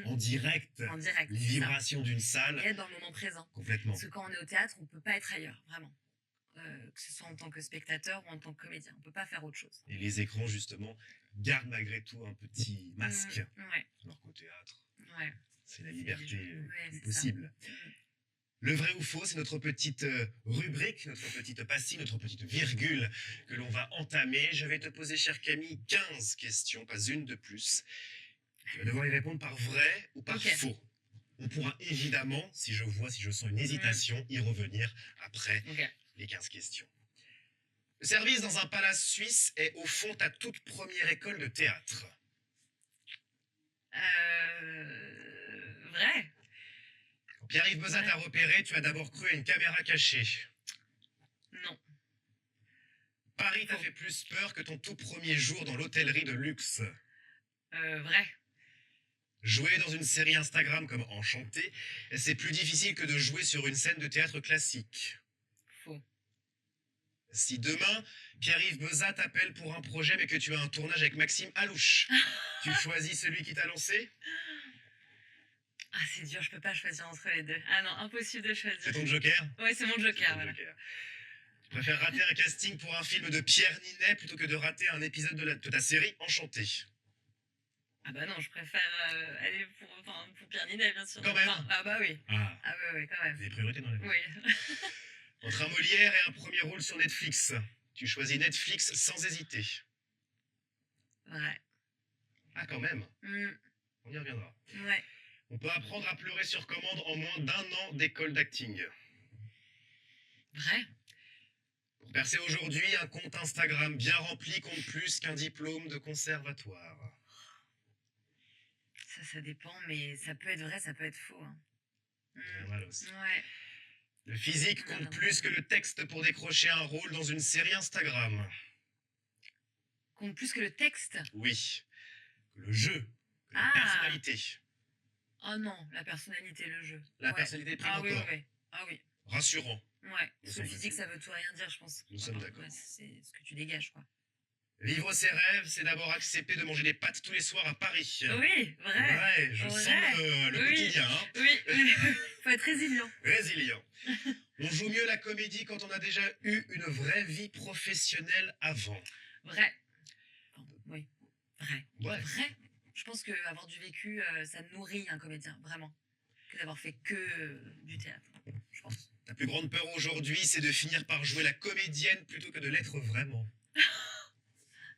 S3: En direct, les vibrations d'une salle.
S2: Et être dans le moment présent.
S3: Complètement.
S2: Parce que quand on est au théâtre, on ne peut pas être ailleurs, vraiment. Que ce soit en tant que spectateur ou en tant que comédien. On ne peut pas faire autre chose.
S3: Et les écrans, justement, gardent malgré tout un petit masque.
S2: Ouais.
S3: Alors qu'au théâtre,
S2: ouais.
S3: c'est la liberté possible. Le vrai ou faux, c'est notre petite rubrique, notre petite pastille, notre petite virgule que l'on va entamer. Je vais te poser, chère Camille, 15 questions, pas une de plus. Tu vas devoir y répondre par vrai ou par faux. On pourra évidemment, si je sens une hésitation, y revenir après les 15 questions. Le service dans un palace suisse est au fond ta toute première école de théâtre.
S2: Vrai.
S3: Quand Pierre-Yves Bezat t'a repéré, tu as d'abord cru à une caméra cachée.
S2: Non.
S3: Paris t'a fait plus peur que ton tout premier jour dans l'hôtellerie de luxe.
S2: Vrai.
S3: Jouer dans une série Instagram comme Enchanté, c'est plus difficile que de jouer sur une scène de théâtre classique.
S2: Faux.
S3: Si demain, Pierre-Yves Bezat t'appelle pour un projet mais que tu as un tournage avec Maxime Alouche, tu choisis celui qui t'a lancé?
S2: Ah, c'est dur, je peux pas choisir entre les deux. Ah non, impossible de choisir.
S3: C'est ton joker?
S2: Ouais, c'est mon joker, voilà.
S3: Tu préfères rater un casting pour un film de Pierre Ninet plutôt que de rater un épisode de ta série Enchanté?
S2: Ah bah non, je préfère aller pour Pierre Ninet, bien sûr.
S3: Quand même.
S2: Ah bah oui.
S3: Ah
S2: oui, quand même.
S3: C'est des priorités dans la vie.
S2: Oui.
S3: Entre un Molière et un premier rôle sur Netflix, tu choisis Netflix sans hésiter.
S2: Ouais.
S3: Ah quand même. On y reviendra.
S2: Ouais.
S3: On peut apprendre à pleurer sur commande en moins d'1 an d'école d'acting.
S2: Vrai.
S3: Pour percer aujourd'hui, un compte Instagram bien rempli compte plus qu'un diplôme de conservatoire.
S2: Ça dépend, mais ça peut être vrai, ça peut être faux. Hein.
S3: Voilà aussi.
S2: Ouais.
S3: Le physique compte plus que le texte pour décrocher un rôle dans une série Instagram.
S2: Compte plus que le texte?
S3: Oui. Que le jeu, que la personnalité.
S2: Oh non, la personnalité, le jeu.
S3: La personnalité prime
S2: Ah oui,
S3: encore.
S2: oui. Ah oui.
S3: rassurant.
S2: Ouais,
S3: Me
S2: parce que le physique,
S3: semble-t-il.
S2: ça veut tout et rien dire, je pense.
S3: Nous sommes d'accord.
S2: Ouais, c'est ce que tu dégages, quoi.
S3: Vivre ses rêves, c'est d'abord accepter de manger des pâtes tous les soirs à Paris.
S2: Oui, vrai.
S3: Ouais, je sens
S2: Vrai.
S3: le
S2: Oui.
S3: quotidien, hein.
S2: Oui, faut être résilient.
S3: Résilient. On joue mieux la comédie quand on a déjà eu une vraie vie professionnelle avant.
S2: Vrai. Enfin, oui, vrai.
S3: Ouais.
S2: Vrai. Je pense qu'avoir du vécu, ça nourrit un comédien, vraiment. Que d'avoir fait que du théâtre, je pense.
S3: Ta plus grande peur aujourd'hui, c'est de finir par jouer la comédienne plutôt que de l'être vraiment.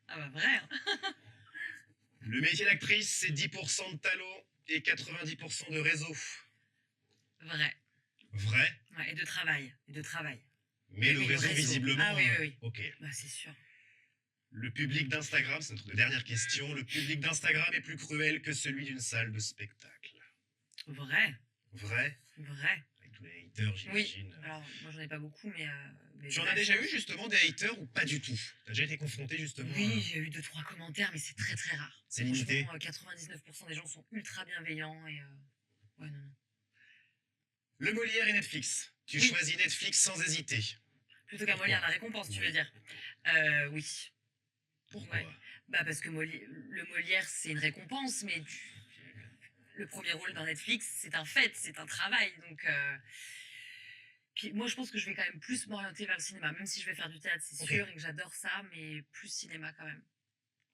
S2: Ah bah vrai. Hein.
S3: Le métier d'actrice, c'est 10% de talent et 90% de réseau.
S2: Vrai.
S3: Vrai,
S2: Ouais, et de travail. Et de travail.
S3: mais le
S2: Oui, le
S3: réseau,
S2: réseau.
S3: visiblement...
S2: Ah oui, oui, oui.
S3: Ok.
S2: Bah c'est sûr.
S3: Le public d'Instagram, c'est notre dernière question, le public d'Instagram est plus cruel que celui d'une salle de spectacle.
S2: Vrai.
S3: Vrai,
S2: Vrai.
S3: avec tous les haters,
S2: Oui.
S3: j'imagine.
S2: Alors, moi j'en ai pas beaucoup, mais
S3: Tu en
S2: vrai,
S3: as déjà
S2: je
S3: eu
S2: pense.
S3: justement des haters ou pas du tout? T'as déjà été confronté justement
S2: Oui,
S3: à...
S2: j'ai eu 2-3 commentaires, mais c'est très très rare.
S3: C'est limité.
S2: Franchement, 99% des gens sont ultra bienveillants et ouais, non, non.
S3: Le Molière et Netflix. Tu
S2: Oui.
S3: choisis Netflix sans hésiter.
S2: Plutôt qu'un
S3: Pourquoi?
S2: Molière, la récompense, tu
S3: Oui.
S2: veux dire. Oui.
S3: Pourquoi?
S2: Ouais. Bah parce que le Molière, c'est une récompense, mais le premier rôle dans Netflix, c'est un fait, c'est un travail. Donc, puis moi, je pense que je vais quand même plus m'orienter vers le cinéma, même si je vais faire du théâtre, c'est
S3: Ok.
S2: sûr, et que j'adore ça, mais plus cinéma quand même.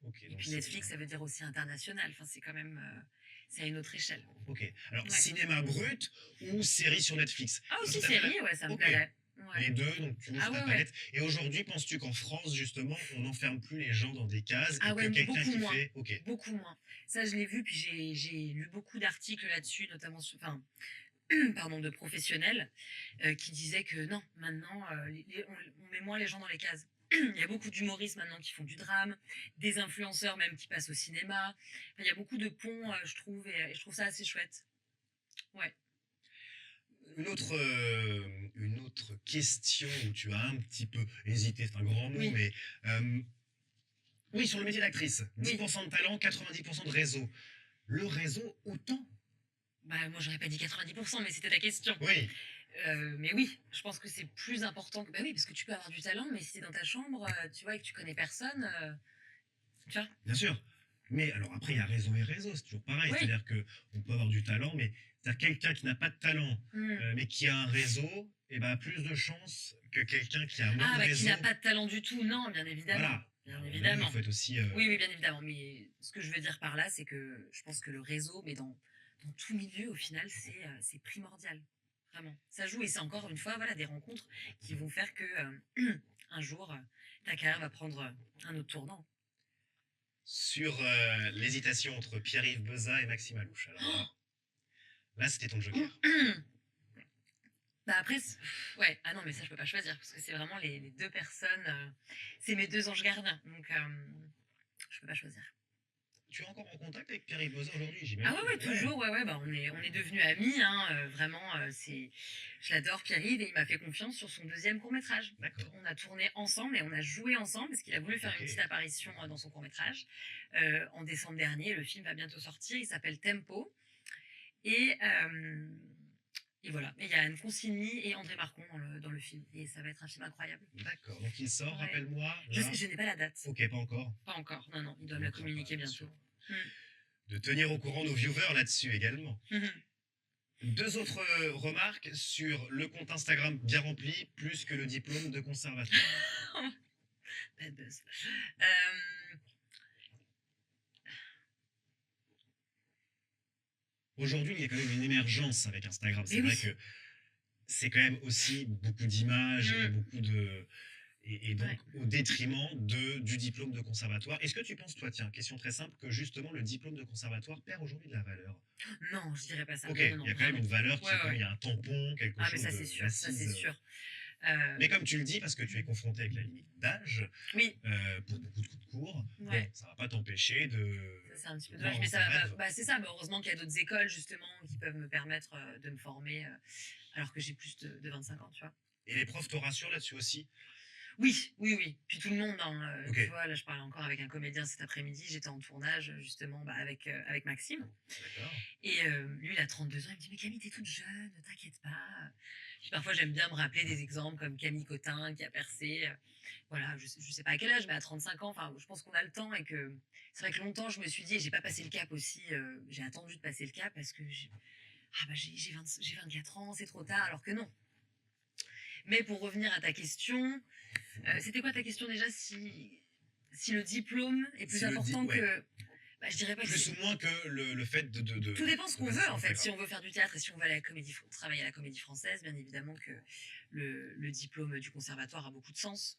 S3: Ok,
S2: Et
S3: donc
S2: puis Netflix, ça veut dire aussi international. Enfin, c'est quand même, c'est à une autre échelle.
S3: Ok. Alors,
S2: Ouais.
S3: cinéma brut ou série sur Netflix?
S2: Ah, aussi
S3: Toi, t'as fait
S2: série, ouais, ça me
S3: Ok.
S2: plairait. Ouais.
S3: Les deux, donc tu ouvres
S2: Ah
S3: ta
S2: ouais, ouais.
S3: palette. Et aujourd'hui, penses-tu qu'en France, justement, on n'enferme plus les gens dans des cases
S2: Ah
S3: et
S2: ouais,
S3: que quelqu'un
S2: beaucoup
S3: qui
S2: moins.
S3: fait... Ok.
S2: Beaucoup moins. Ça, je l'ai vu, puis j'ai lu beaucoup d'articles là-dessus, notamment sur, enfin, pardon, de professionnels qui disaient que non, maintenant, on met moins les gens dans les cases. Il y a beaucoup d'humoristes maintenant qui font du drame, des influenceurs même qui passent au cinéma. Enfin, il y a beaucoup de ponts, je trouve, et je trouve ça assez chouette. Ouais.
S3: Une autre question où tu as un petit peu hésité, c'est un grand mot,
S2: Oui.
S3: mais... oui, sur le métier d'actrice.
S2: Oui.
S3: 10% de talent, 90% de réseau. Le réseau, autant?
S2: Bah, moi, j'aurais pas dit 90%, mais c'était ta question.
S3: Oui.
S2: Mais oui, je pense que c'est plus important que. Bah oui, parce que tu peux avoir du talent, mais si t'es dans ta chambre, tu vois, et que tu connais personne, tu vois.
S3: Bien sûr. Mais alors après, il y a réseau et réseau, c'est toujours pareil.
S2: Oui.
S3: C'est-à-dire qu'on peut avoir du talent, mais c'est-à-dire quelqu'un qui n'a pas de talent, mais qui a un réseau, et ben, a plus de chances que quelqu'un qui a moins
S2: Ah,
S3: de
S2: bah, qui
S3: réseau.
S2: n'a pas de talent du tout, non, bien évidemment.
S3: Voilà.
S2: Bien
S3: Alors,
S2: évidemment.
S3: il faut être aussi...
S2: Oui, oui, bien évidemment. Mais ce que je veux dire par là, c'est que je pense que le réseau, mais dans tout milieu, au final, c'est primordial. Vraiment. Ça joue, et c'est encore une fois, voilà, des rencontres qui vont faire que un jour, ta carrière va prendre un autre tournant.
S3: Sur l'hésitation entre Pierre-Yves Beza et Maxime Alouche. Alors là, c'était ton joker.
S2: Bah après, ouais, ah non, mais ça, je peux pas choisir, parce que c'est vraiment les deux personnes, c'est mes deux anges gardiens, donc je peux pas choisir.
S3: Tu es encore en contact avec Pierre-Yves Beza aujourd'hui,
S2: Ah
S3: j'imagine?
S2: ouais, ouais, toujours, ouais, ouais, bah on est devenus amis, hein, vraiment, je l'adore, Pierre-Yves, et il m'a fait confiance sur son deuxième court-métrage.
S3: D'accord.
S2: On a tourné ensemble et on a joué ensemble, parce qu'il a voulu faire
S3: Ok.
S2: une petite apparition dans son court-métrage. En décembre dernier, le film va bientôt sortir, il s'appelle Tempo, et, et voilà. Et il y a Anne Consigny et André Marcon dans le film, et ça va être un film incroyable.
S3: D'accord. Donc il sort,
S2: Ouais.
S3: rappelle-moi.
S2: Je n'ai pas la date.
S3: Ok, pas encore.
S2: Pas encore, non, non, ils doivent la communiquer
S3: Bien
S2: bientôt.
S3: sûr. De tenir au courant nos viewers là-dessus également. Deux autres remarques sur le compte Instagram bien rempli, plus que le diplôme de conservateur.
S2: Bad buzz.
S3: Aujourd'hui, il y a quand même une émergence avec Instagram. C'est
S2: Mais
S3: vrai
S2: oui.
S3: que c'est quand même aussi beaucoup d'images et
S2: Mm.
S3: beaucoup de... Et donc,
S2: Ouais.
S3: au détriment du diplôme de conservatoire. Est-ce que tu penses, toi, tiens, question très simple, que justement le diplôme de conservatoire perd aujourd'hui de la valeur?
S2: Non, je dirais pas ça.
S3: Ok,
S2: Non, non, non,
S3: il y a quand même
S2: vraiment.
S3: une valeur qui
S2: Ouais,
S3: est comme
S2: ouais.
S3: il y a un tampon, quelque
S2: Ah, mais
S3: chose
S2: ça,
S3: de
S2: c'est sûr. Ça, c'est
S3: d'assise.
S2: sûr.
S3: Mais comme tu le dis, parce que tu es confronté avec la limite d'âge,
S2: Oui,
S3: pour beaucoup de coups de cours,
S2: Ouais.
S3: bon, ça va pas t'empêcher de...
S2: ça, c'est un petit peu
S3: voir
S2: dommage. Mais
S3: dans
S2: ça
S3: tes
S2: va.
S3: rêves.
S2: Bah, c'est ça. Bah, heureusement qu'il y a d'autres écoles, justement, qui peuvent me permettre de me former alors que j'ai plus de 25 ans, tu vois.
S3: Et les profs te rassurent là-dessus aussi?
S2: Oui, oui, oui. Puis tout le monde, hein,
S3: Ok.
S2: tu vois, là, je parlais encore avec un comédien cet après-midi. J'étais en tournage, justement, bah, avec Maxime.
S3: D'accord.
S2: Et lui, il a 32 ans. Il me dit, mais Camille, t'es toute jeune, ne t'inquiète pas. Puis parfois, j'aime bien me rappeler des exemples comme Camille Cotin qui a percé. Voilà, je sais pas à quel âge, mais à 35 ans, enfin, je pense qu'on a le temps et que c'est vrai que longtemps, je me suis dit, et j'ai pas passé le cap aussi, j'ai attendu de passer le cap parce que j'ai 24 ans, c'est trop tard, alors que non. Mais pour revenir à ta question, c'était quoi ta question déjà si le diplôme est plus
S3: Si le
S2: important
S3: ouais.
S2: que... Bah, je dirais pas que
S3: Plus
S2: c'est...
S3: ou moins que le fait de
S2: Tout dépend ce
S3: de
S2: qu'on
S3: passer
S2: veut
S3: son
S2: en fait.
S3: programme.
S2: Si on veut faire du théâtre et si on veut aller à la travailler à la Comédie Française, bien évidemment que le diplôme du conservatoire a beaucoup de sens.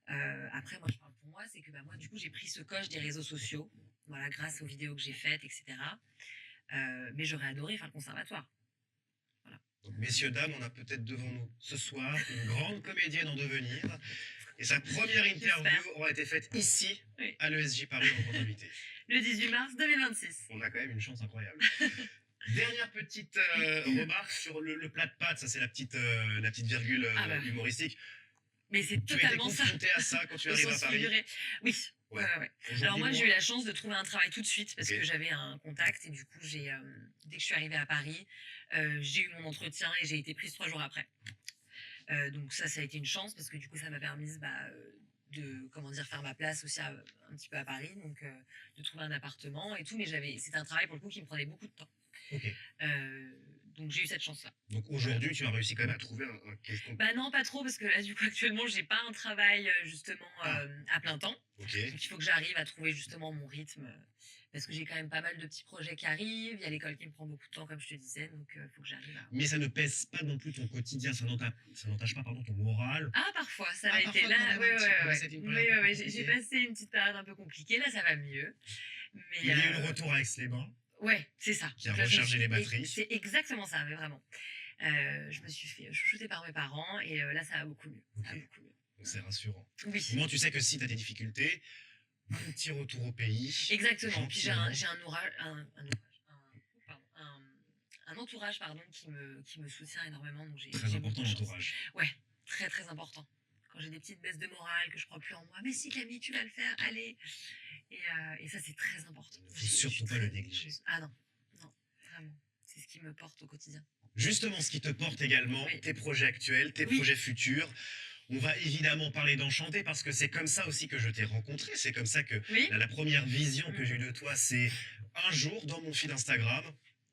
S2: Après, moi, je parle pour moi, c'est que bah, moi, du coup, j'ai pris ce coche des réseaux sociaux, voilà, grâce aux vidéos que j'ai faites, etc. Mais j'aurais adoré faire le conservatoire. Voilà.
S3: Donc, messieurs, dames, on a peut-être devant nous ce soir une grande comédienne en devenir. Et sa première interview
S2: J'espère.
S3: aura été faite ici,
S2: Oui.
S3: à l'ESJ Paris, en grande invité.
S2: Le 18 mars 2026.
S3: On a quand même une chance incroyable. Dernière petite remarque sur le plat de pâtes, ça c'est la petite virgule
S2: Ah bah.
S3: humoristique.
S2: Mais c'est
S3: Tu as été
S2: totalement ça.
S3: confronté à ça quand tu
S2: Au
S3: arrives à
S2: sens
S3: Paris.
S2: figuré. Oui.
S3: Ouais.
S2: Ouais.
S3: Aujourd'hui,
S2: Alors moi, j'ai
S3: moi-
S2: eu la chance de trouver un travail tout de suite parce
S3: Ok.
S2: que j'avais un contact et du coup, dès que je suis arrivée à Paris, j'ai eu mon entretien et j'ai été prise 3 jours après. Donc ça a été une chance parce que du coup, ça m'a permis de faire ma place aussi un petit peu à Paris, donc de trouver un appartement et tout. Mais c'était un travail pour le coup qui me prenait beaucoup de temps.
S3: Ok.
S2: Donc j'ai eu cette chance-là.
S3: Donc aujourd'hui, tu as réussi quand même à trouver un quelconque.
S2: Bah non, pas trop parce que là, du coup, actuellement, j'ai pas un travail justement à plein temps.
S3: Ok.
S2: Donc il faut que j'arrive à trouver justement mon rythme parce que j'ai quand même pas mal de petits projets qui arrivent. Il y a l'école qui me prend beaucoup de temps, comme je te disais, donc il faut que j'arrive à...
S3: Mais ça ne pèse pas non plus ton quotidien, ça n'entache pas pardon, ton moral.
S2: Ah, parfois, ça
S3: Ah,
S2: a été
S3: parfois,
S2: là.
S3: quand même,
S2: Ouais,
S3: un petit peu,
S2: ouais.
S3: c'était une
S2: Oui,
S3: période
S2: ouais,
S3: compliquée.
S2: j'ai passé une petite période un peu compliquée. Là, ça va mieux. Mais,
S3: Il y a eu le retour à Aix-les-Bains.
S2: Ouais, c'est ça.
S3: Qui a
S2: Donc là,
S3: rechargé les batteries.
S2: C'est exactement ça, mais vraiment. Je me suis fait chouchouter par mes parents et là, ça va beaucoup mieux. Ça va
S3: Ok.
S2: beaucoup mieux.
S3: Donc c'est rassurant.
S2: Oui.
S3: Au moins, tu sais que si tu as des difficultés, un petit retour au pays.
S2: Exactement. Puis
S3: gentiment.
S2: j'ai un entourage qui me soutient énormément. Donc
S3: Très
S2: j'ai
S3: important
S2: beaucoup de chance.
S3: l'entourage.
S2: Ouais, très très important. Quand j'ai des petites baisses de morale, que je crois plus en moi, mais si Camille, tu vas le faire, allez. Et ça, c'est très important.
S3: Il ne faut surtout pas le négliger.
S2: Ah non, vraiment. C'est ce qui me porte au quotidien.
S3: Justement, ce qui te porte également,
S2: Oui.
S3: tes projets actuels, tes
S2: Oui.
S3: projets futurs. On va évidemment parler d'Enchanté parce que c'est comme ça aussi que je t'ai rencontré. C'est comme ça que
S2: Oui.
S3: la première vision que j'ai eue de toi, c'est un jour dans mon feed Instagram.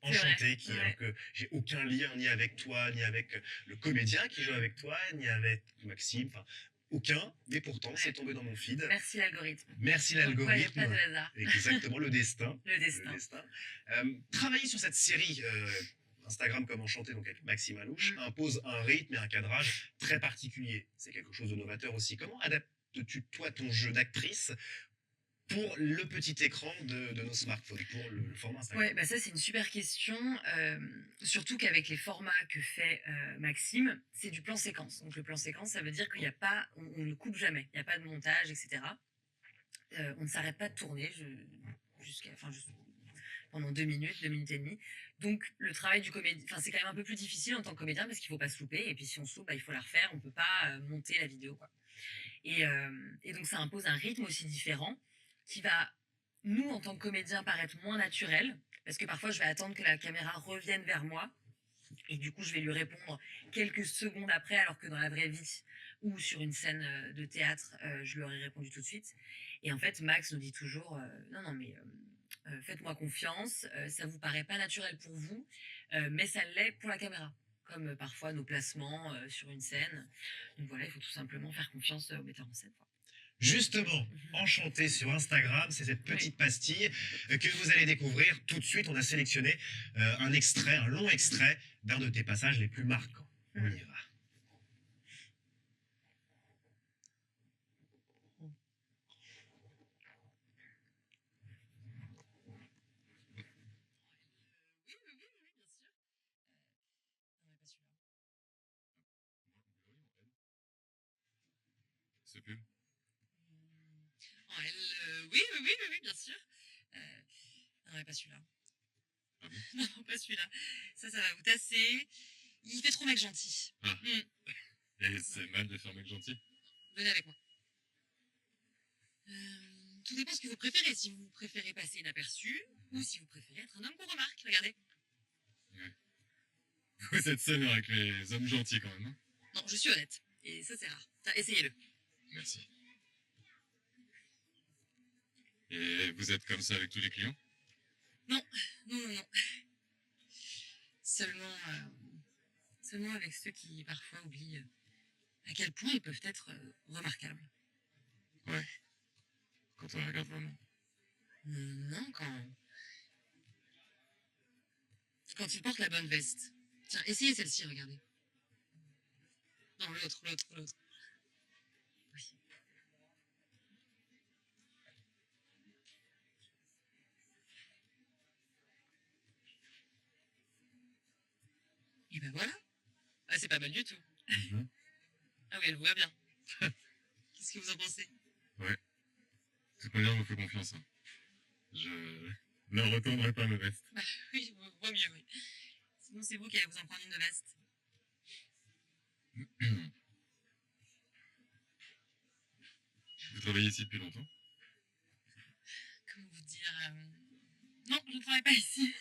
S3: Enchanté,
S2: vrai, ouais.
S3: alors que j'ai aucun lien ni avec toi, ni avec le comédien qui joue avec toi, ni avec Maxime, enfin aucun, mais pourtant c'est tombé dans mon feed.
S2: Merci l'algorithme.
S3: Merci
S2: Comme quoi, il n'y a
S3: l'algorithme.
S2: pas de hasard.
S3: Exactement, le destin.
S2: Le destin.
S3: Le destin. Travailler sur cette série Instagram comme Enchanté, donc avec Maxime Alouche, impose un rythme et un cadrage très particulier. C'est quelque chose de novateur aussi. Comment adaptes-tu, toi, ton jeu d'actrice pour le petit écran de nos smartphones, pour le format Instagram?
S2: Ouais, bah ça c'est une super question. Surtout qu'avec les formats que fait Maxime, c'est du plan séquence. Donc le plan séquence, ça veut dire qu'il n'y a pas, on ne coupe jamais, il n'y a pas de montage, etc. On ne s'arrête pas de tourner pendant 2 minutes, 2 minutes et demie. Donc le travail du comédien, c'est quand même un peu plus difficile en tant que comédien parce qu'il faut pas se louper. Et puis si on se loupe, bah, il faut la refaire. On peut pas monter la vidéo, quoi. Et donc ça impose un rythme aussi différent qui va, nous, en tant que comédien, paraître moins naturel, parce que parfois, je vais attendre que la caméra revienne vers moi, et du coup, je vais lui répondre quelques secondes après, alors que dans la vraie vie, ou sur une scène de théâtre, je lui aurais répondu tout de suite. Et en fait, Max nous dit toujours, non, mais faites-moi confiance, ça vous paraît pas naturel pour vous, mais ça l'est pour la caméra. Comme parfois nos placements sur une scène. Donc voilà, il faut tout simplement faire confiance au metteur en scène, quoi.
S3: Justement, Enchanté sur Instagram, c'est cette petite pastille que vous allez découvrir tout de suite. On a sélectionné un long extrait d'un de tes passages les plus marquants. On y va.
S4: C'est plus.
S2: Oui, bien sûr. Non, pas celui-là.
S4: Ah bon
S2: Non, pas celui-là. Ça va vous tasser. Il fait trop mec gentil.
S4: Ah. Et c'est mal de faire mec gentil.
S2: Venez avec moi. Tout dépend ce que vous préférez. Si vous préférez passer inaperçu ou si vous préférez être un homme qu'on remarque. Regardez.
S4: Ouais. Vous êtes sévère avec les hommes gentils quand même, hein?
S2: Non, je suis honnête. Et ça, c'est rare. Tiens, essayez-le.
S4: Merci. Et vous êtes comme ça avec tous les clients?
S2: Non, non, non, non. Seulement, seulement avec ceux qui parfois oublient à quel point ils peuvent être remarquables.
S4: Ouais. Quand on les regarde vraiment.
S2: Non, quand ils portent la bonne veste. Tiens, essayez celle-ci, regardez. Non, l'autre. Oui. Et ben voilà. Ah, c'est pas mal du tout.
S4: Mhm.
S2: Ah oui, elle vous va bien. Qu'est-ce que vous en pensez?
S4: Ouais. De toute manière, je vous fais confiance, hein. Je ne retournerai pas ma veste.
S2: Bah oui, vaut mieux, oui. Sinon, c'est vous qui allez vous en prendre une de veste.
S4: Vous travaillez ici depuis longtemps?
S2: Comment vous dire Non, je ne travaille pas ici.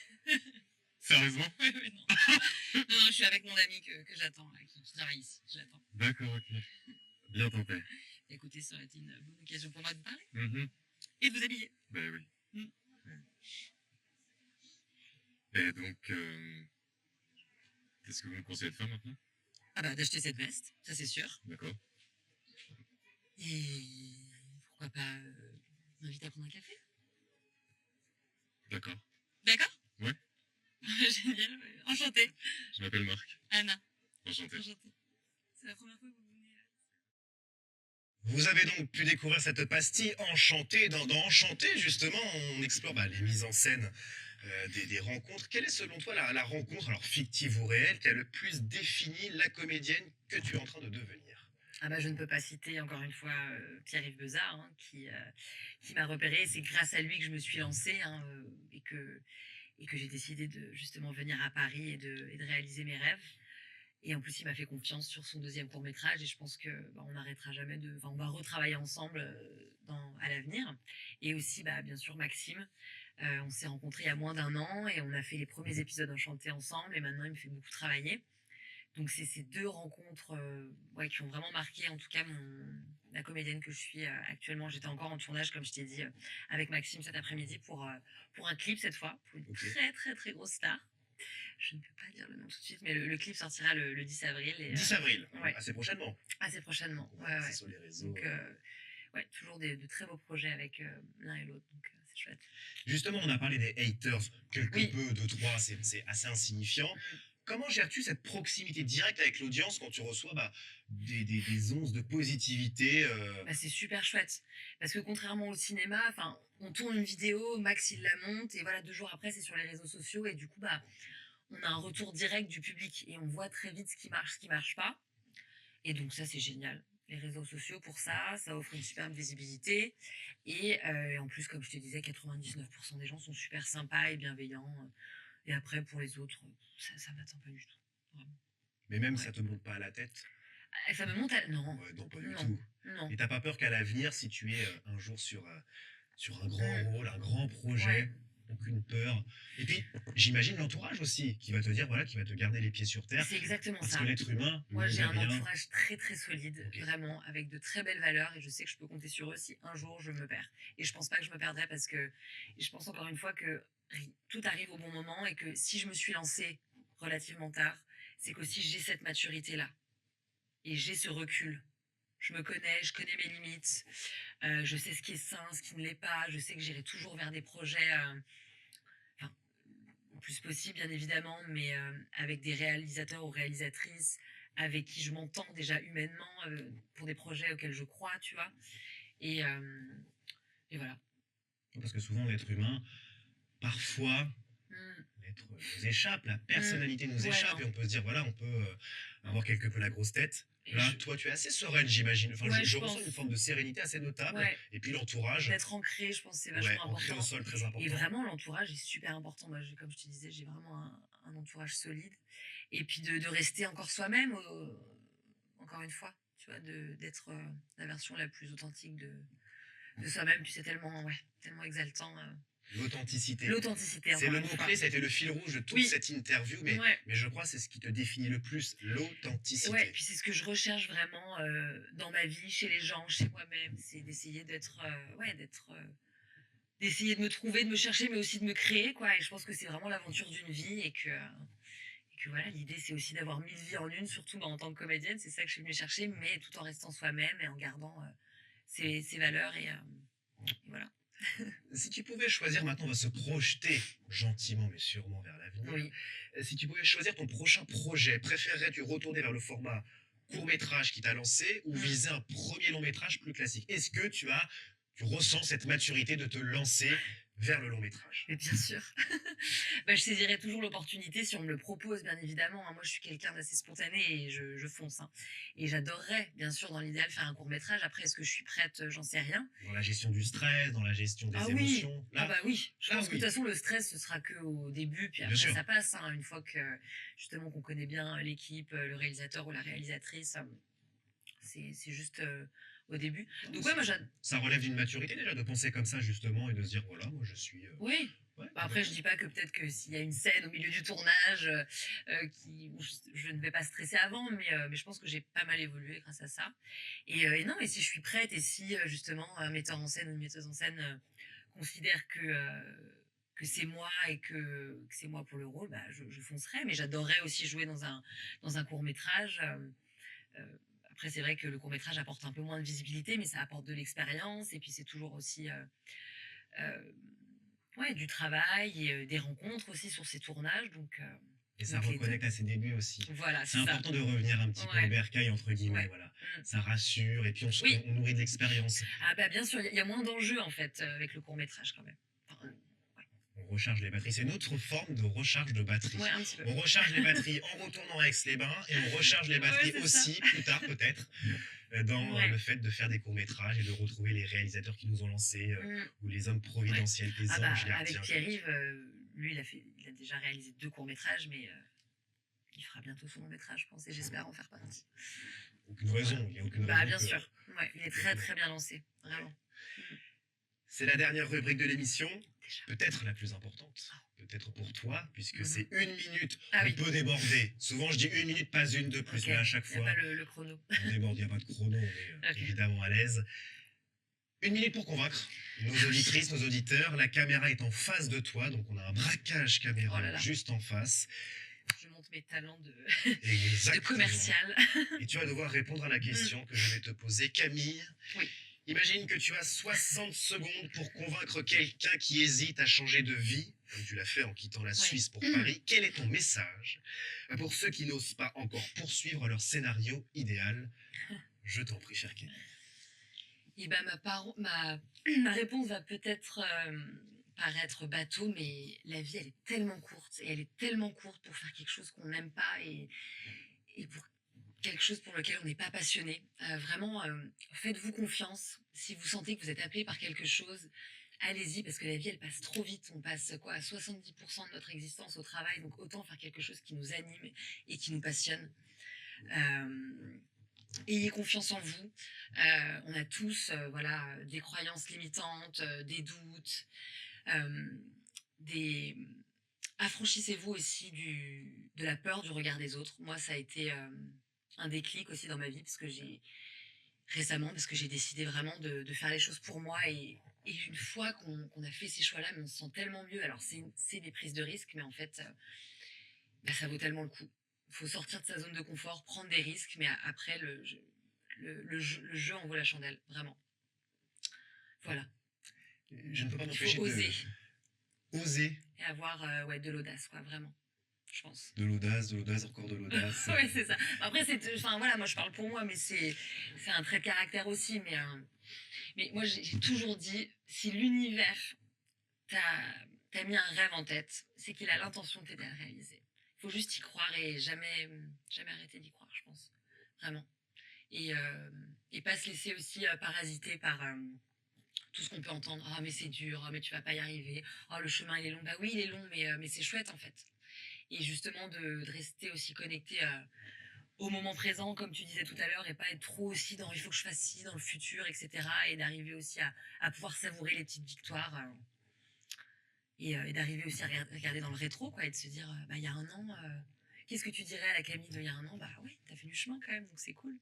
S4: Sérieusement?
S2: Oui, oui, non. Non, je suis avec mon ami que j'attends, là, qui travaille ici. Je l'attends.
S4: D'accord, ok. Bien tenté.
S2: Écoutez, ça aurait été une bonne occasion pour moi de vous parler
S4: Mhm.
S2: et de vous habiller.
S4: Ben oui.
S2: Mm.
S4: Et donc, qu'est-ce que vous me conseillez de faire maintenant?
S2: Ah bah, d'acheter cette veste, ça c'est sûr.
S4: D'accord.
S2: Et pourquoi pas m'inviter à prendre un café?
S4: D'accord.
S2: D'accord?
S4: Ouais.
S2: Génial, ouais. Enchantée.
S4: Je m'appelle Marc.
S2: Anna,
S4: Enchanté.
S2: enchantée. C'est la première fois que vous venez.
S3: Vous avez donc pu découvrir cette pastille enchantée. Dans Enchanté, justement, on explore les mises en scène des rencontres. Quelle est selon toi la rencontre, alors fictive ou réelle, qui a le plus défini la comédienne que tu es en train de devenir?
S2: Ah bah, je ne peux pas citer encore une fois Pierre-Yves Bezard hein, qui m'a repéré. C'est grâce à lui que je me suis lancée hein, et que j'ai décidé de justement venir à Paris et de réaliser mes rêves. Et en plus, il m'a fait confiance sur son deuxième court-métrage et je pense que on n'arrêtera jamais on va retravailler ensemble à l'avenir. Et aussi, bah, bien sûr, Maxime. On s'est rencontrés il y a moins d'un an et on a fait les premiers épisodes Enchantés ensemble et maintenant il me fait beaucoup travailler. Donc c'est ces deux rencontres ouais, qui ont vraiment marqué en tout cas la comédienne que je suis actuellement. J'étais encore en tournage, comme je t'ai dit, avec Maxime cet après-midi pour un clip cette fois, pour une
S3: Ok.
S2: très très très grosse star. Je ne peux pas dire le nom tout de suite, mais le clip sortira le 10 avril. Et,
S3: 10 avril,
S2: ouais.
S3: assez prochainement.
S2: Assez prochainement.
S3: On
S2: Ouais,
S3: va
S2: ouais.
S3: sur les réseaux.
S2: Donc, ouais, toujours de très beaux projets avec l'un et l'autre. Donc, c'est chouette.
S3: Justement, on a parlé des haters, quelque
S2: Oui.
S3: peu, deux, trois, c'est assez insignifiant. Comment gères-tu cette proximité directe avec l'audience quand tu reçois des onces de positivité
S2: Bah, c'est super chouette. Parce que contrairement au cinéma, on tourne une vidéo, Max il la monte, et voilà, 2 jours après, c'est sur les réseaux sociaux, et du coup, bah, on a un retour direct du public, et on voit très vite ce qui marche pas. Et donc ça, c'est génial. Les réseaux sociaux, pour ça, ça offre une superbe visibilité. Et en plus, comme je te disais, 99% des gens sont super sympas et bienveillants. Et après, pour les autres, ça m'atteint pas du tout. Vraiment.
S3: Mais même
S2: Ouais.
S3: ça te monte pas à la tête?
S2: Ah, ça me monte à... Non,
S3: Ouais, non, pas du
S2: non,
S3: tout.
S2: non.
S3: Et t'as pas peur qu'à l'avenir, si tu es un jour sur un grand
S2: Mm.
S3: rôle, un grand projet,
S2: Ouais.
S3: aucune peur. Et puis, j'imagine l'entourage aussi, qui va te dire, voilà, qui va te garder les pieds sur terre.
S2: C'est exactement
S3: Parce
S2: ça.
S3: que l'être humain,
S2: Moi,
S3: mine
S2: j'ai
S3: de
S2: un
S3: rien,
S2: entourage très très solide,
S3: Ok.
S2: vraiment, avec de très belles valeurs, et je sais que je peux compter sur eux si un jour je me perds. Et je pense pas que je me perdrai parce que je pense encore une fois que tout arrive au bon moment et que si je me suis lancée relativement tard, c'est qu'aussi j'ai cette maturité-là et j'ai ce recul. Je me connais, je connais mes limites, je sais ce qui est sain, ce qui ne l'est pas, je sais que j'irai toujours vers des projets, enfin, le plus possible bien évidemment, mais avec des réalisateurs ou réalisatrices avec qui je m'entends déjà humainement pour des projets auxquels je crois, tu vois. Et, voilà.
S3: parce que souvent, l'être humain, parfois,
S2: Mm.
S3: l'être nous échappe, la personnalité nous
S2: Ouais,
S3: échappe,
S2: non.
S3: et on peut se dire, voilà, on peut avoir quelque peu la grosse tête.
S2: Et
S3: Là,
S2: je-
S3: toi, tu es assez sereine, j'imagine. Enfin,
S2: Ouais,
S3: je
S2: je
S3: ressens
S2: pense.
S3: une forme de sérénité assez notable.
S2: Ouais,
S3: Et puis l'entourage,
S2: d'être ancré, je pense que c'est
S3: ouais,
S2: vachement
S3: ancré au
S2: important.
S3: sol, très important.
S2: Et vraiment, l'entourage est super important. Moi, comme je te disais, j'ai vraiment un entourage solide. Et puis de rester encore soi-même, encore une fois, tu vois, d'être la version la plus authentique de soi-même. Puis c'est tellement, ouais, tellement exaltant.
S3: L'authenticité.
S2: L'authenticité,
S3: C'est
S2: encore
S3: le
S2: une fois.
S3: mot-clé, ça a été le fil rouge de toute
S2: Oui.
S3: cette interview, mais,
S2: Ouais.
S3: mais je crois que c'est ce qui te définit le plus, l'authenticité.
S2: Ouais, puis c'est ce que je recherche vraiment dans ma vie, chez les gens, chez moi-même, c'est d'essayer d'être, d'essayer de me trouver, de me chercher, mais aussi de me créer, quoi. Et je pense que c'est vraiment l'aventure d'une vie et que voilà, l'idée c'est aussi d'avoir 1000 vies en une, surtout en tant que comédienne, c'est ça que je suis venue chercher, mais tout en restant soi-même et en gardant ses valeurs et voilà.
S3: Si tu pouvais choisir, maintenant on va se projeter gentiment mais sûrement vers l'avenir,
S2: Oui.
S3: Si tu pouvais choisir ton prochain projet, préférerais-tu retourner vers le format court-métrage qui t'a lancé ou viser un premier long-métrage plus classique? Est-ce que tu ressens cette maturité de te lancer vers le long-métrage?
S2: Mais bien sûr. Bah, je saisirai toujours l'opportunité si on me le propose, bien évidemment, hein. Moi, je suis quelqu'un d'assez spontané et je fonce, hein. Et j'adorerais, bien sûr, dans l'idéal, faire un court-métrage. Après, est-ce que je suis prête? J'en sais rien.
S3: Dans la gestion du stress, dans la gestion des
S2: Ah oui,
S3: émotions,
S2: ah bah oui. Je
S3: là,
S2: pense que de
S3: oui.
S2: toute façon, le stress, ce sera que au début, puis
S3: Bien
S2: après,
S3: sûr.
S2: ça passe, hein. Une fois que, justement, qu'on connaît bien l'équipe, le réalisateur ou la réalisatrice, c'est juste au début. Donc ouais, moi,
S3: Ça relève d'une maturité déjà de penser comme ça justement et de se dire voilà, moi je suis...
S2: oui.
S3: ouais,
S2: Bah, après, je dis pas que peut-être que s'il y a une scène au milieu du tournage où je ne vais pas stresser avant, mais je pense que j'ai pas mal évolué grâce à ça. Et non, et si je suis prête et si justement un metteur en scène ou une metteuse en scène considère que c'est moi et que c'est moi pour le rôle, bah, je foncerai. Mais j'adorerais aussi jouer dans un court métrage. Après, c'est vrai que le court métrage apporte un peu moins de visibilité, mais ça apporte de l'expérience. Et puis, c'est toujours aussi euh, ouais, du travail et des rencontres aussi sur ces tournages.
S3: Et ça
S2: Donc les
S3: reconnecte à ses débuts aussi.
S2: voilà,
S3: C'est
S2: c'est ça.
S3: important de revenir un petit peu
S2: Ouais.
S3: au bercail entre guillemets,
S2: Ouais.
S3: voilà.
S2: Mm.
S3: Ça rassure et puis
S2: Oui.
S3: on nourrit de l'expérience.
S2: Ah bah bien sûr, il y a moins d'enjeux en fait avec le court métrage quand même. Enfin,
S3: On recharge les batteries. C'est une autre forme de recharge de batterie.
S2: ouais, un petit peu.
S3: On recharge les batteries en retournant à Aix-les-Bains et on recharge les batteries
S2: Ouais, c'est ça.
S3: aussi, plus tard peut-être, dans
S2: Ouais.
S3: le fait de faire des courts-métrages et de retrouver les réalisateurs qui nous ont lancés
S2: Mm.
S3: ou les hommes providentiels, les
S2: Ah bah,
S3: anges
S2: avec
S3: gardiens.
S2: Pierre-Yves, lui il a déjà réalisé 2 courts métrages, mais il fera bientôt son long métrage, je pense, et j'espère en faire partie.
S3: Aucune raison, il n'y a aucune
S2: Bah
S3: raison.
S2: bien
S3: que-
S2: sûr, ouais, il est très très bien lancé, vraiment.
S3: C'est la dernière rubrique de l'émission,
S2: Déjà.
S3: peut-être la plus importante. Peut-être pour toi, puisque
S2: Mhm.
S3: c'est 1 minute.
S2: Ah
S3: On
S2: oui.
S3: peut déborder. Souvent, je dis 1 minute, pas une de plus,
S2: Ok,
S3: mais à chaque
S2: il n'y a
S3: fois,
S2: pas le chrono.
S3: on déborde. Il n'y a pas de chrono, on est
S2: Ok.
S3: évidemment à l'aise. 1 minute pour convaincre nos auditrices, nos auditeurs. La caméra est en face de toi, donc on a un braquage caméra
S2: Oh là là.
S3: juste en face.
S2: Je monte mes talents de
S3: Exactement.
S2: commercial.
S3: Et tu vas devoir répondre à la question que je vais te poser. Camille,
S2: Oui.
S3: imagine que tu as 60 secondes pour convaincre quelqu'un qui hésite à changer de vie, comme tu l'as fait en quittant la Suisse pour Paris. Quel est ton message pour ceux qui n'osent pas encore poursuivre leur scénario idéal? Je t'en prie, cher Camille.
S2: Et ben ma réponse va peut-être paraître bateau, mais la vie elle est tellement courte et elle est tellement courte pour faire quelque chose qu'on n'aime pas et pour quelque chose pour lequel on n'est pas passionné. Vraiment, faites-vous confiance. Si vous sentez que vous êtes appelé par quelque chose, allez-y parce que la vie elle passe trop vite. On passe quoi à 70% de notre existence au travail, donc autant faire quelque chose qui nous anime et qui nous passionne. Ayez confiance en vous. On a tous voilà, des croyances limitantes, des doutes, des... affranchissez-vous aussi de la peur du regard des autres. Moi, ça a été un déclic aussi dans ma vie parce que j'ai décidé vraiment de faire les choses pour moi et une fois qu'on a fait ces choix-là, on se sent tellement mieux. Alors, c'est des prises de risques, mais en fait, bah, ça vaut tellement le coup. Il faut sortir de sa zone de confort, prendre des risques, mais après, le jeu en vaut la chandelle, vraiment. Voilà.
S3: Je ne peux pas
S2: Il
S3: m'empêcher
S2: faut oser
S3: de... Oser.
S2: et avoir de l'audace, quoi, vraiment, je pense.
S3: De l'audace, encore de l'audace.
S2: Oui, c'est ça. Après, voilà, moi je parle pour moi, mais c'est un trait de caractère aussi. Mais moi, j'ai toujours dit, si l'univers t'a mis un rêve en tête, c'est qu'il a l'intention de t'aider à le réaliser. Il faut juste y croire et jamais arrêter d'y croire, je pense. Vraiment. Et pas se laisser aussi parasiter par tout ce qu'on peut entendre. Ah, mais c'est dur, ah, mais tu vas pas y arriver. Ah, le chemin il est long. Bah oui, il est long, mais c'est chouette en fait. Et justement de rester aussi connecté au moment présent, comme tu disais tout à l'heure, et pas être trop aussi dans il faut que je fasse ci dans le futur, etc. Et d'arriver aussi à pouvoir savourer les petites victoires. et d'arriver aussi à regarder dans le rétro, quoi, et de se dire, bah, il y a un an, qu'est-ce que tu dirais à la Camille d'il y a un an? Bah ouais, t'as fait du chemin quand même, donc c'est cool.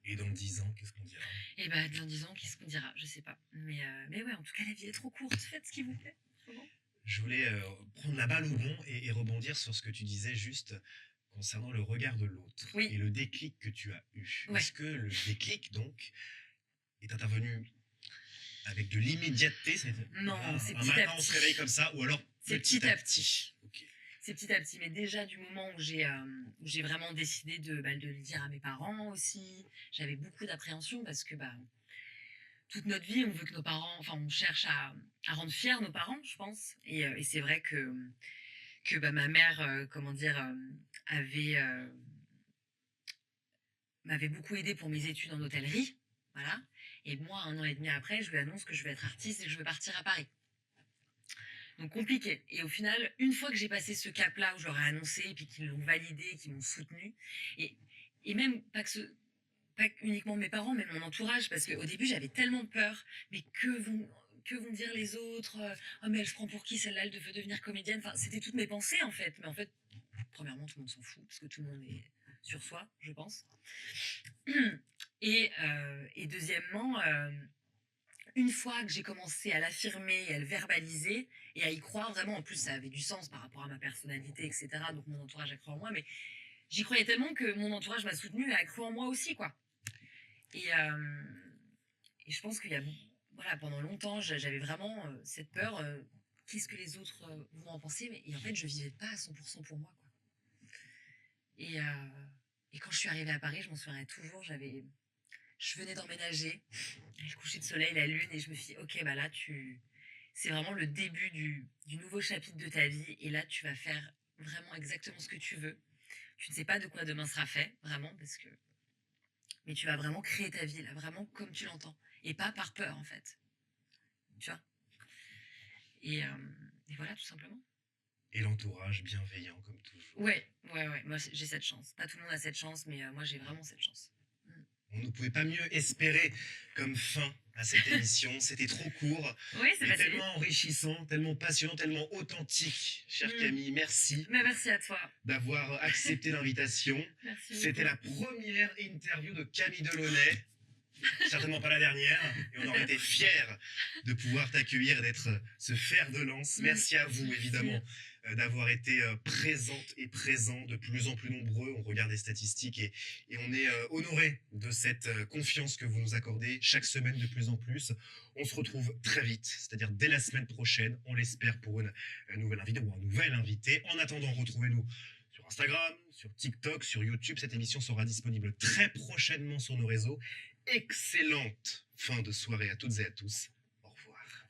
S3: Et dans 10 ans, qu'est-ce qu'on dira?
S2: Et bah, dans 10 ans, qu'est-ce qu'on dira? Je sais pas. Mais ouais, en tout cas, la vie est trop courte. Faites ce qui vous plaît. Vraiment.
S3: Je voulais prendre la balle au bon et rebondir sur ce que tu disais juste concernant le regard de l'autre
S2: Oui.
S3: et le déclic que tu as eu.
S2: Ouais.
S3: Est-ce que le déclic, donc, est intervenu avec de l'immédiateté?
S2: Non, c'est petit à
S3: matin, on se
S2: petit.
S3: réveille comme ça, ou alors
S2: C'est petit à petit.
S3: Ok.
S2: C'est petit à petit, mais déjà du moment où j'ai vraiment décidé de le dire à mes parents aussi, j'avais beaucoup d'appréhension parce que toute notre vie, on veut que nos parents, enfin, on cherche à rendre fiers nos parents, je pense. Et c'est vrai que ma mère, comment dire, m'avait beaucoup aidée pour mes études en hôtellerie, voilà. Et moi, 1 an et demi après, je lui annonce que je veux être artiste et que je veux partir à Paris. Donc compliqué. Et au final, une fois que j'ai passé ce cap-là où je leur ai annoncé, et puis qu'ils l'ont validé, qu'ils m'ont soutenu, et même pas uniquement mes parents, mais mon entourage, parce qu'au début j'avais tellement peur, mais que vont dire les autres? Oh mais elle se prend pour qui celle-là? Elle veut devenir comédienne. Enfin, c'était toutes mes pensées en fait. Mais en fait, premièrement, tout le monde s'en fout, parce que tout le monde est sur soi, je pense. Et deuxièmement, une fois que j'ai commencé à l'affirmer et à le verbaliser et à y croire vraiment, en plus ça avait du sens par rapport à ma personnalité, etc. Donc mon entourage a cru en moi, mais j'y croyais tellement que mon entourage m'a soutenue et a cru en moi aussi, quoi. Et je pense qu'il y a, voilà, pendant longtemps, j'avais vraiment cette peur. Qu'est-ce que les autres vont en penser? Et en fait, je vivais pas à 100% pour moi, quoi. Et quand je suis arrivée à Paris, je m'en souviendrai toujours, je venais d'emménager, le coucher de soleil, la lune, et je me suis dit, ok, bah là, c'est vraiment le début du nouveau chapitre de ta vie, et là, tu vas faire vraiment exactement ce que tu veux. Tu ne sais pas de quoi demain sera fait, vraiment, mais tu vas vraiment créer ta vie, là, vraiment comme tu l'entends, et pas par peur, en fait. Tu vois? Et voilà, tout simplement.
S3: Et l'entourage bienveillant, comme toujours.
S2: Ouais. Moi, j'ai cette chance. Pas tout le monde a cette chance, mais moi, j'ai vraiment cette chance.
S3: On ne pouvait pas mieux espérer comme fin à cette émission. C'était trop court,
S2: Oui, c'est
S3: mais
S2: passé vite.
S3: tellement enrichissant, tellement passionnant, tellement authentique. Chère Camille, merci
S2: Mais merci à toi.
S3: d'avoir accepté l'invitation.
S2: Merci
S3: C'était la première interview de Camille Delaunay. Certainement pas la dernière, et on aurait été fiers de pouvoir t'accueillir et d'être ce fer de lance. Merci à vous, évidemment, d'avoir été présente et présents, de plus en plus nombreux. On regarde les statistiques et on est honoré de cette confiance que vous nous accordez chaque semaine de plus en plus. On se retrouve très vite, c'est-à-dire dès la semaine prochaine, on l'espère, pour une nouvelle invitée ou un nouvel invité. En attendant, retrouvez-nous sur Instagram, sur TikTok, sur YouTube. Cette émission sera disponible très prochainement sur nos réseaux. Excellente fin de soirée à toutes et à tous. Au revoir.